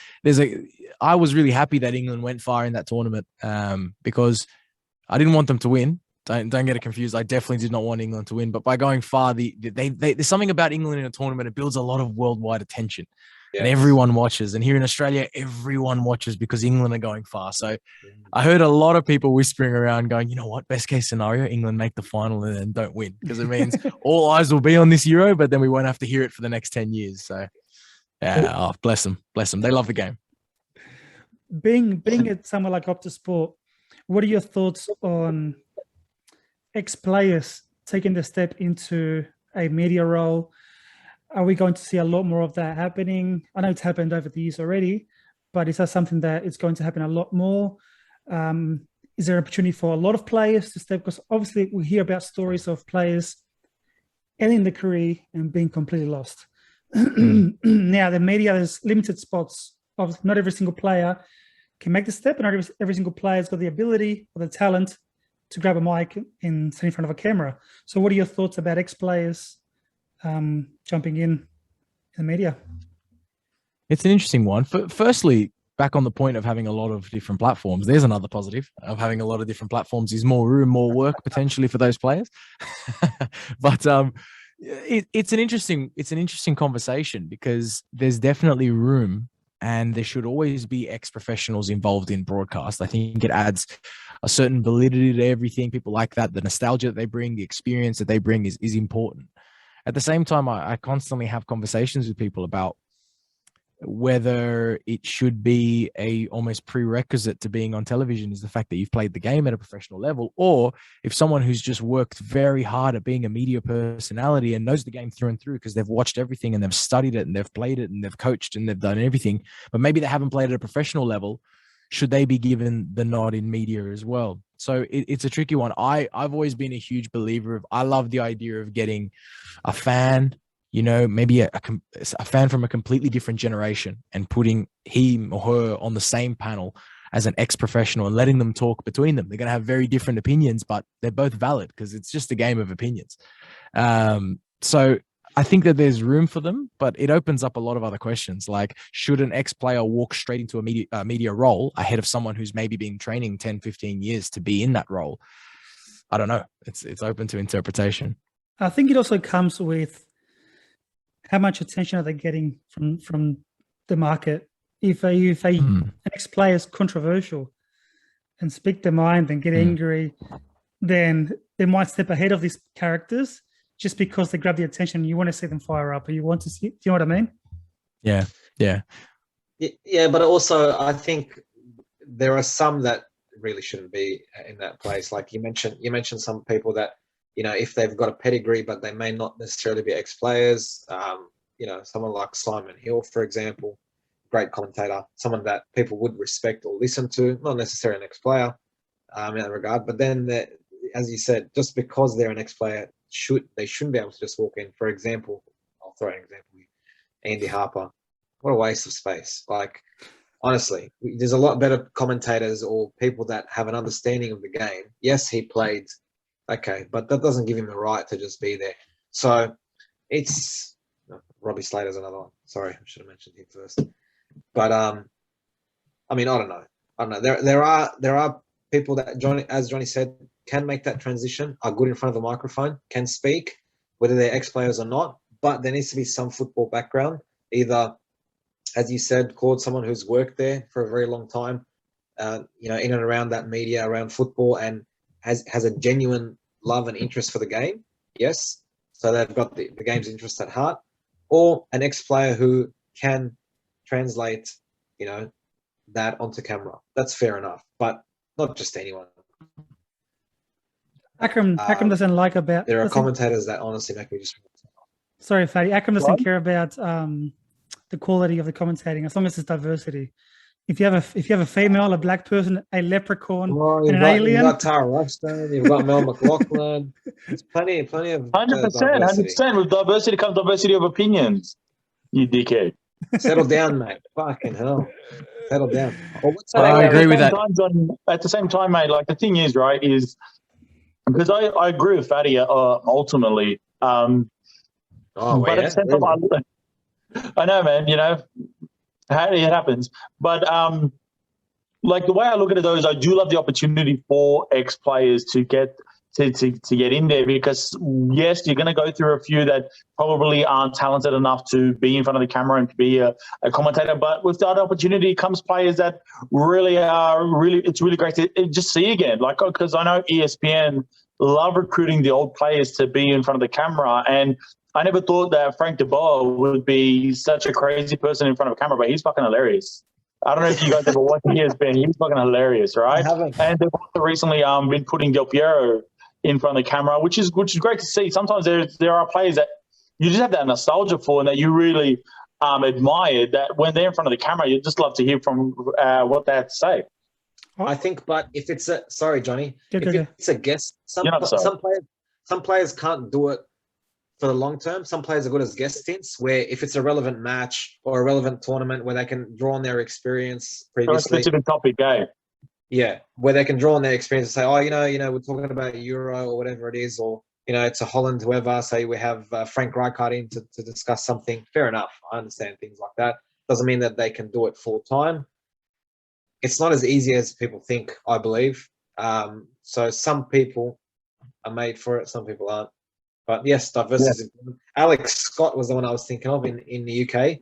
I was really happy that England went far in that tournament because I didn't want them to win. Don't get it confused. I definitely did not want England to win, but by going far, there's something about England in a tournament. It builds a lot of worldwide attention. and everyone watches. And here in Australia, everyone watches because England are going far. So I heard a lot of people whispering around going, you know what, best case scenario, England make the final and then don't win, because it means all eyes will be on this Euro, but then we won't have to hear it for the next 10 years. So yeah, oh, bless them. Bless them. They love the game. Being at somewhere like Optus Sport, what are your thoughts on ex-players taking the step into a media role? Are we going to see a lot more of that happening? I know it's happened over the years already, but is that something that it's going to happen a lot more? Is there an opportunity for a lot of players to step? Because obviously we hear about stories of players ending the career and being completely lost. Now, the media, there's limited spots. Obviously, not every single player can make the step, and not every single player has got the ability or the talent to grab a mic and sit in front of a camera. So what are your thoughts about ex-players jumping in the media? It's an interesting one. Firstly, back on the point of having a lot of different platforms, there's another positive of having a lot of different platforms is more room, more work potentially for those players. But it's an interesting conversation, because there's definitely room, and there should always be ex-professionals involved in broadcast. I think it adds a certain validity to everything. People like that. The nostalgia that they bring, the experience that they bring is important. At the same time, I constantly have conversations with people about whether it should be a almost prerequisite to being on television is the fact that you've played the game at a professional level, or if someone who's just worked very hard at being a media personality and knows the game through and through because they've watched everything and they've studied it and they've played it and they've coached and they've done everything, but maybe they haven't played at a professional level, should they be given the nod in media as well? So it's a tricky one. I've always been a huge believer of, I love the idea of getting a fan, you know, maybe a fan from a completely different generation and putting him or her on the same panel as an ex-professional and letting them talk between them. They're going to have very different opinions, but they're both valid because it's just a game of opinions. So I think that there's room for them, but it opens up a lot of other questions. Like, should an ex-player walk straight into a media role ahead of someone who's maybe been training 10, 15 years to be in that role? I don't know. It's open to interpretation. I think it also comes with how much attention are they getting from the market? If an ex-player is controversial and speak their mind and get angry, then they might step ahead of these characters just because they grab the attention. You want to see them fire up, or you want to see. Do you know what I mean? Yeah. Yeah, but also I think there are some that really shouldn't be in that place. Like you mentioned some people that, you know, if they've got a pedigree, but they may not necessarily be ex-players. You know, someone like Simon Hill, for example, great commentator, someone that people would respect or listen to, not necessarily an ex-player in that regard. But then, as you said, just because they're an ex-player, they shouldn't be able to just walk in. For example, I'll throw an example here. Andy Harper. What a waste of space. Like, honestly, there's a lot better commentators or people that have an understanding of the game. Yes, he played, okay, but that doesn't give him the right to just be there. So it's Robbie Slater's another one. Sorry, I should have mentioned him first. But I mean, I don't know. There are people that as Johnny said, can make that transition, are good in front of the microphone, can speak, whether they're ex-players or not. But there needs to be some football background, either, as you said, Claude, someone who's worked there for a very long time, you know, in and around that media, around football, and has a genuine love and interest for the game. Yes. So they've got the game's interest at heart, or an ex-player who can translate, you know, that onto camera. That's fair enough, but not just anyone. Akram doesn't like about. There are commentators that honestly make me just. Sorry, Fatty. Akram doesn't care about the quality of the commentating as long as it's diversity. If you have a female, a black person, a leprechaun, and an alien. You've got Tara Rushton, you've got Mel McLaughlin. There's plenty of 100%. With diversity comes diversity of opinions. You dickhead. Settle down, mate. Fucking hell. Settle down. I agree with that. At the same time, mate, like the thing is, right, is because I agree with Fatty ultimately. But at the same time, I know, man, you know, it happens. But like the way I look at it, though, is I do love the opportunity for ex-players to get to get in there, because yes, you're going to go through a few that probably aren't talented enough to be in front of the camera and to be a commentator, but with that opportunity comes players that really it's really great to just see again, like, because I know ESPN love recruiting the old players to be in front of the camera, and I never thought that Frank de Boer would be such a crazy person in front of a camera, but he's fucking hilarious. I don't know if you guys ever watched ESPN. He's fucking hilarious, right? I haven't. And they've also recently been putting Del Piero in front of the camera, which is great to see. Sometimes there are players that you just have that nostalgia for and that you really admire, that when they're in front of the camera, you just love to hear from what they have to say. I think, but if it's a Johnny, if it's a guest, some players can't do it for the long term. Some players are good as guest stints, where if it's a relevant match or a relevant tournament where they can draw on their experience previously. A specific topic, Yeah, where they can draw on their experience and say, oh, we're talking about Euro or whatever it is, or it's a Holland, whoever. Say we have Frank Rijkaard in to discuss something. Fair enough. I understand things like that. Doesn't mean that they can do it full time. It's not as easy as people think, I believe. So some people are made for it, some people aren't. But yes, diversity is important. Alex Scott was the one I was thinking of in the UK.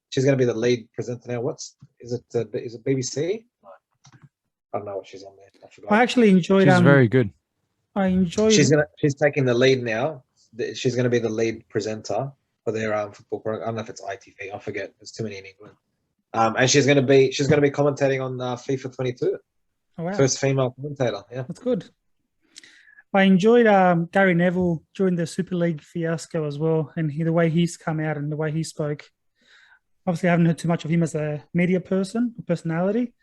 She's going to be the lead presenter now. Is it BBC? I don't know what she's on there. I forgot. I actually enjoyed. She's very good. I enjoyed. She's taking the lead now. She's going to be the lead presenter for their football program. I don't know if it's ITV. I forget. There's too many in England. And she's going to be commentating on FIFA 22. Oh, wow. First female commentator. Yeah, that's good. I enjoyed Gary Neville during the Super League fiasco as well, and the way he's come out and the way he spoke. Obviously, I haven't heard too much of him as a media personality,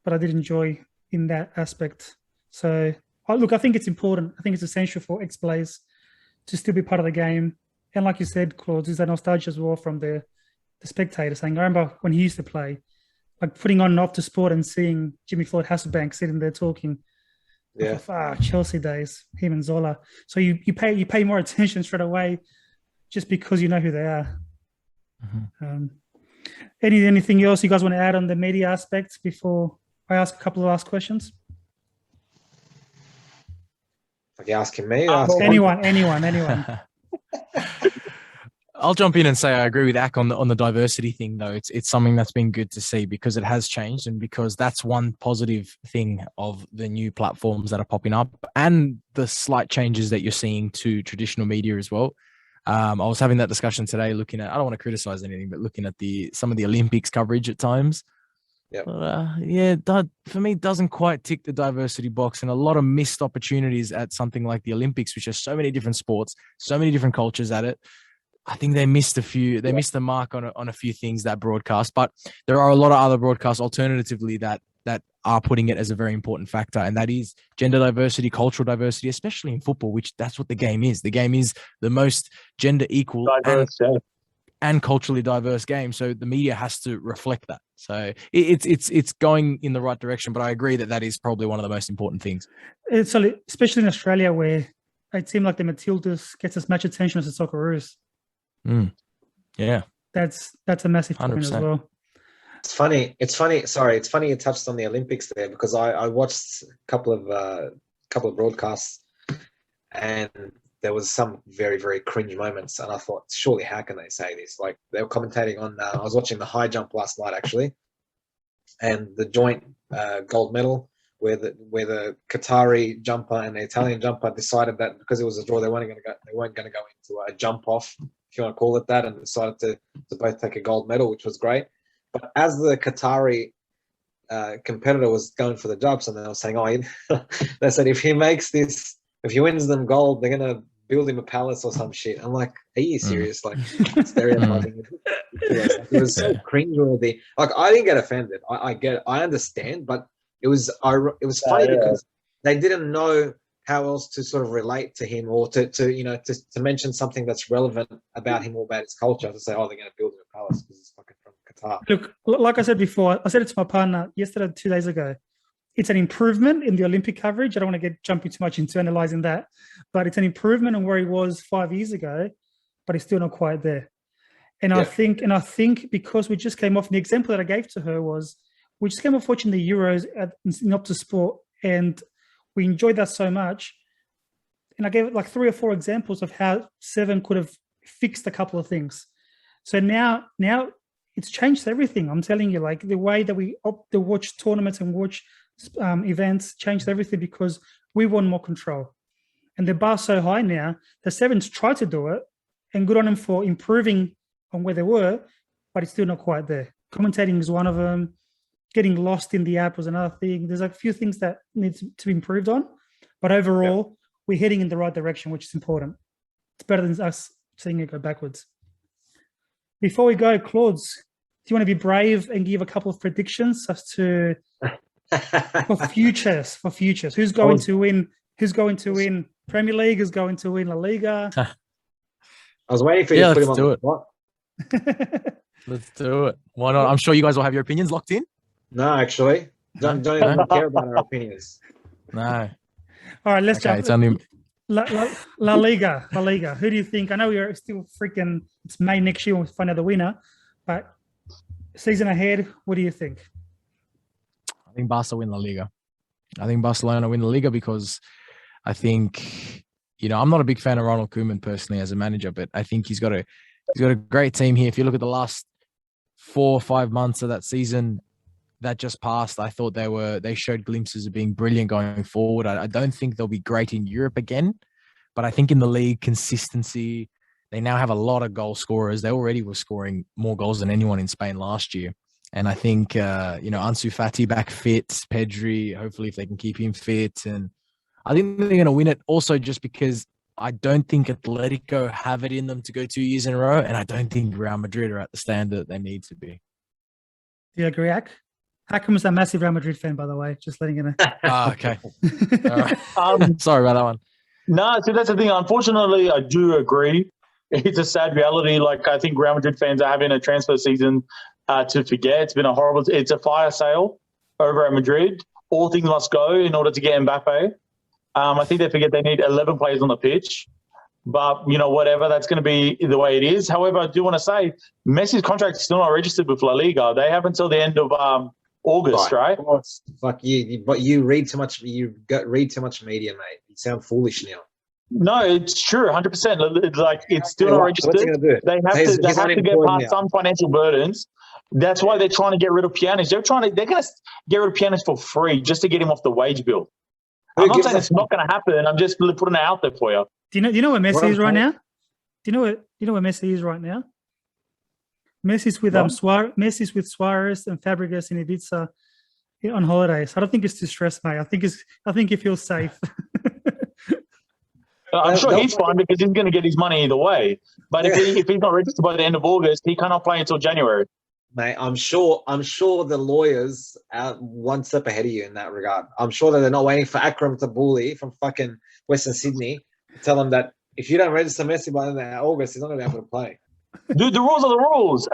but I did enjoy in that aspect. So, I think it's important. I think it's essential for ex-players to still be part of the game. And like you said, Claudes, is that nostalgia as well from the spectator saying, I remember when he used to play, like putting on Optus Sport and seeing Jimmy Floyd Hasselbank sitting there talking. Yeah. Chelsea days, him and Zola. So you pay more attention straight away just because you know who they are. Mm-hmm. Anything else you guys want to add on the media aspects before I ask a couple of last questions? Are you asking me? Anyone. I'll jump in and say I agree with Ak on the diversity thing, though. It's something that's been good to see because it has changed, and because that's one positive thing of the new platforms that are popping up and the slight changes that you're seeing to traditional media as well. I was having that discussion today, looking at, I don't want to criticize anything, but looking at some of the Olympics coverage at times. Yep. That for me doesn't quite tick the diversity box, and a lot of missed opportunities at something like the Olympics, which has so many different sports, so many different cultures at it. I think they missed a few. They missed the mark on a few things that broadcast, but there are a lot of other broadcasts alternatively that are putting it as a very important factor, and that is gender diversity, cultural diversity, especially in football, which that's what the game is. The game is the most gender equal and culturally diverse game, so the media has to reflect that. So it's going in the right direction, but I agree that is probably one of the most important things. So especially in Australia, where it seemed like the Matildas gets as much attention as the Socceroos. Yeah, that's a massive point as well. It's funny. Sorry, it's funny you touched on the Olympics there, because I watched a couple of broadcasts, and there was some very, very cringe moments, and I thought, surely how can they say this? Like, they were commentating on. I was watching the high jump last night actually, and the joint gold medal, where the Qatari jumper and the Italian jumper decided that because it was a draw, they weren't going to go into a jump off, if you want to call it that, and decided to both take a gold medal, which was great. But as the Qatari competitor was going for the jumps, and they were saying, they said if he wins them gold, they're going to build him a palace or some shit. I'm like, are you serious? Like, stereotyping. It was so cringeworthy. Like, I didn't get offended. I understand, but it was funny because they didn't know how else to sort of relate to him, or to mention something that's relevant about him or about his culture, to say, they're going to build him a palace because it's fucking from Qatar. Look, like I said before, I said it to my partner yesterday, 2 days ago. It's an improvement in the Olympic coverage. I don't want to get jumping too much into analysing that, but it's an improvement on where he was 5 years ago, but he's still not quite there. And I think because we just came off, the example that I gave to her was, we just came off watching the Euros in Optus Sport, and we enjoyed that so much. And I gave it like 3 or 4 examples of how 7 could have fixed a couple of things. So now it's changed everything. I'm telling you, like the way that we opt to watch tournaments and watch events changed everything because we want more control. And the bar's so high now, the 7's tried to do it, and good on them for improving on where they were, but it's still not quite there. Commentating is one of them. Getting lost in the app was another thing. There's a few things that need to be improved on, but overall, we're heading in the right direction, which is important. It's better than us seeing it go backwards. Before we go, Claudes, do you want to be brave and give a couple of predictions as to for futures? Who's going to win? Who's going to win Premier League? Who's going to win La Liga? I was waiting for you to put him on do the it. spot. Let's do it. Why not? I'm sure you guys will have your opinions locked in. No, actually. Don't even care about our opinions. No. All right, let's Okay, jump. it's only La Liga. Who do you think? I know we're still freaking. It's May next year. We'll find out the winner. But season ahead, what do you think? I think Barca win La Liga. I think Barcelona win La Liga because I think, I'm not a big fan of Ronald Koeman personally as a manager, but I think he's got a great team here. If you look at the last 4 or 5 months of that season that just passed, I thought they showed glimpses of being brilliant going forward. I don't think they'll be great in Europe again, but I think in the league, consistency, they now have a lot of goal scorers. They already were scoring more goals than anyone in Spain last year. And I think, Ansu Fati back fit, Pedri, hopefully if they can keep him fit. And I think they're going to win it also just because I don't think Atletico have it in them to go 2 years in a row. And I don't think Real Madrid are at the standard they need to be. Do you agree, Ak? Hakam's a massive Real Madrid fan, by the way. Just letting you know. Okay. All right. Sorry about that one. No, see, that's the thing. Unfortunately, I do agree. It's a sad reality. Like, I think Real Madrid fans are having a transfer season to forget. It's a fire sale over at Madrid. All things must go in order to get Mbappe. I think they forget they need 11 players on the pitch. But, whatever, that's going to be the way it is. However, I do want to say Messi's contract is still not registered with La Liga. They have until the end of August, right? Fuck you. But you read too much. Read too much media, mate. You sound foolish now. No, it's true, 100%. It's like it's still not registered. What's he gonna do? They have to get past some financial burdens. That's why they're trying to get rid of Pjanic. They're going to get rid of Pjanic for free just to get him off the wage bill. I'm not saying it's not going to happen. I'm just putting it out there for you. Do you know where Messi is right now? Do you know where Messi is right now? Messi's with Messi's with Suarez and Fabregas in Ibiza on holidays. I don't think it's distress, mate. I think he feels safe. I'm sure he's fine because he's going to get his money either way. But if he's not registered by the end of August, he cannot play until January. Mate, I'm sure the lawyers are one step ahead of you in that regard. I'm sure that they're not waiting for Akram Tabouli from fucking Western Sydney to tell them that if you don't register Messi by the end of August, he's not going to be able to play. Dude, the rules are the rules.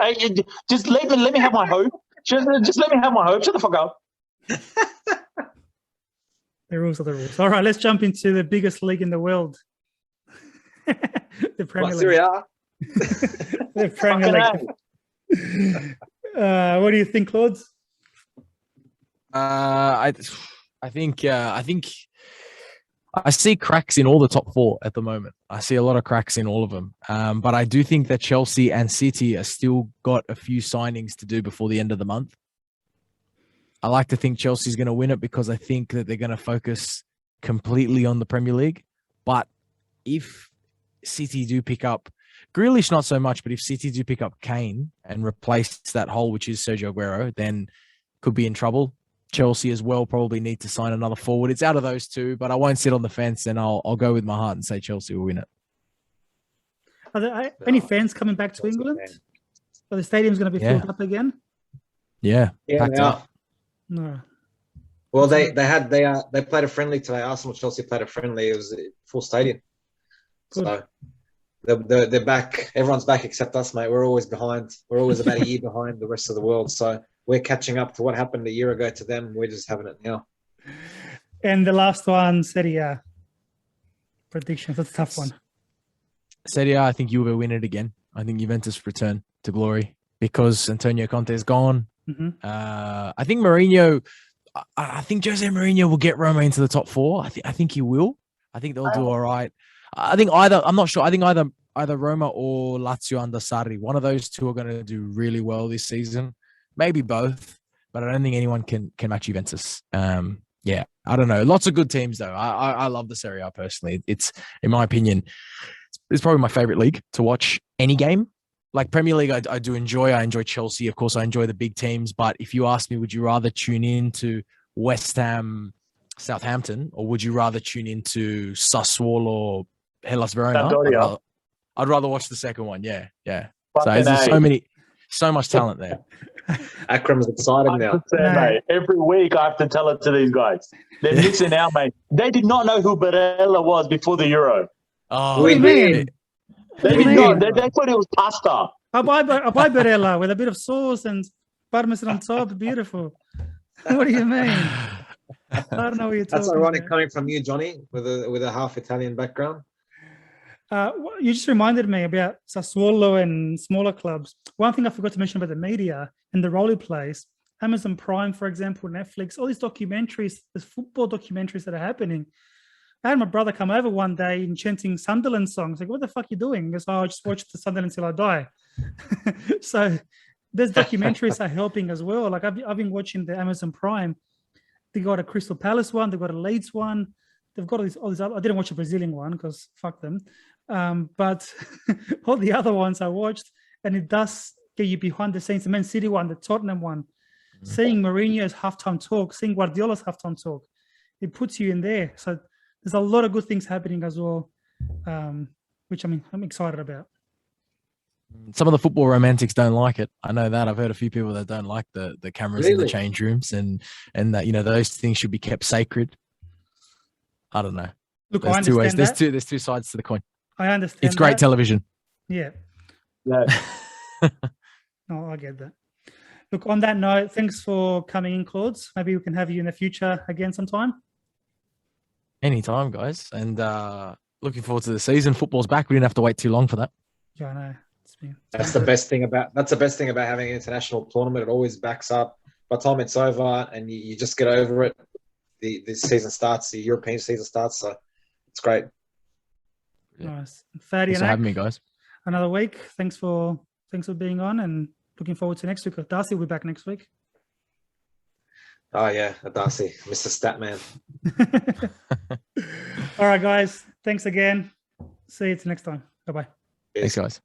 Just let me have my hope. Just let me have my hope. Shut the fuck up. The rules are the rules. All right, let's jump into the biggest league in the world. The Premier League. Syria? The Premier League. What do you think, Claudes? I think I see cracks in all the top 4 at the moment. I see a lot of cracks in all of them. But I do think that Chelsea and City are still got a few signings to do before the end of the month. I like to think Chelsea's going to win it because I think that they're going to focus completely on the Premier League. But if City do pick up, Grealish not so much, but if City do pick up Kane and replace that hole, which is Sergio Aguero, then could be in trouble. Chelsea as well probably need to sign another forward. It's out of those two, but I won't sit on the fence and I'll go with my heart and say Chelsea will win it. Are there any fans coming back to England? So the stadium's going to be filled up again? Yeah. Yeah, they are. No. Well, they played a friendly today. Arsenal Chelsea played a friendly. It was a full stadium. Good. So they're back. Everyone's back except us, mate. We're always behind. We're always about a year behind the rest of the world. So we're catching up to what happened a year ago to them. We're just having it now. And the last one, Serie A. Predictions. That's a tough one. Serie A, I think Juve win it again. I think Juventus return to glory because Antonio Conte is gone. Mm-hmm. I think Mourinho. I think Jose Mourinho will get Roma into the top 4. I think he will. I think they'll do all right. I think I'm not sure. I think either Roma or Lazio under Sarri, one of those two are going to do really well this season. Maybe both, but I don't think anyone can match Juventus. Yeah, I don't know. Lots of good teams though. I love the Serie A personally. It's, in my opinion, it's probably my favorite league to watch any game. Like Premier League, I do enjoy. I enjoy Chelsea. Of course, I enjoy the big teams. But if you ask me, would you rather tune in to West Ham, Southampton, or would you rather tune into Sassuolo or Hellas Verona? I'd rather watch the second one. Yeah. So there's so much talent there. Akram's excited now. Mate, every week I have to tell it to these guys. They're missing out, mate. They did not know who Barella was before the Euro. Oh, we did. They did not. They thought it was pasta. I buy Barella with a bit of sauce and parmesan on top. Beautiful. What do you mean? I don't know what you're talking That's ironic about. coming from you, Johnny, with a half Italian background. You just reminded me about Sassuolo and smaller clubs. One thing I forgot to mention about the media and the role it plays, Amazon Prime, for example, Netflix, all these documentaries, there's football documentaries that are happening. I had my brother come over one day and chanting Sunderland songs. Like, what the fuck are you doing? He goes, I just watched the Sunderland till I die. So there's documentaries are helping as well. Like I've been watching the Amazon Prime. They got a Crystal Palace one. They've got a Leeds one. They've got all these other, I didn't watch a Brazilian one because fuck them. But all the other ones I watched, and it does get you behind the scenes. The Man City one, the Tottenham one, seeing Mourinho's halftime talk, seeing Guardiola's halftime talk, it puts you in there. So there's a lot of good things happening as well, which I'm excited about. Some of the football romantics don't like it. I know that. I've heard a few people that don't like the cameras in the change rooms and that, you know, those things should be kept sacred. I don't know. Look, there's I two ways. understand There's two sides to the coin. I understand. It's great television. Yeah. Yeah. No, I get that. Look, on that note, thanks for coming in, Claudes. Maybe we can have you in the future again sometime. Anytime, guys. And looking forward to the season. Football's back. We didn't have to wait too long for that. Yeah, I know. That's the best thing about having an international tournament. It always backs up. By the time it's over and you just get over it, the season starts, the European season starts. So it's great. Nice. Thanks for having me, guys. Another week. Thanks for being on, and looking forward to next week. Darcy will be back next week. Oh yeah, Darcy, Mr. Statman. All right, guys. Thanks again. See you till next time. Bye-bye. Thanks, guys.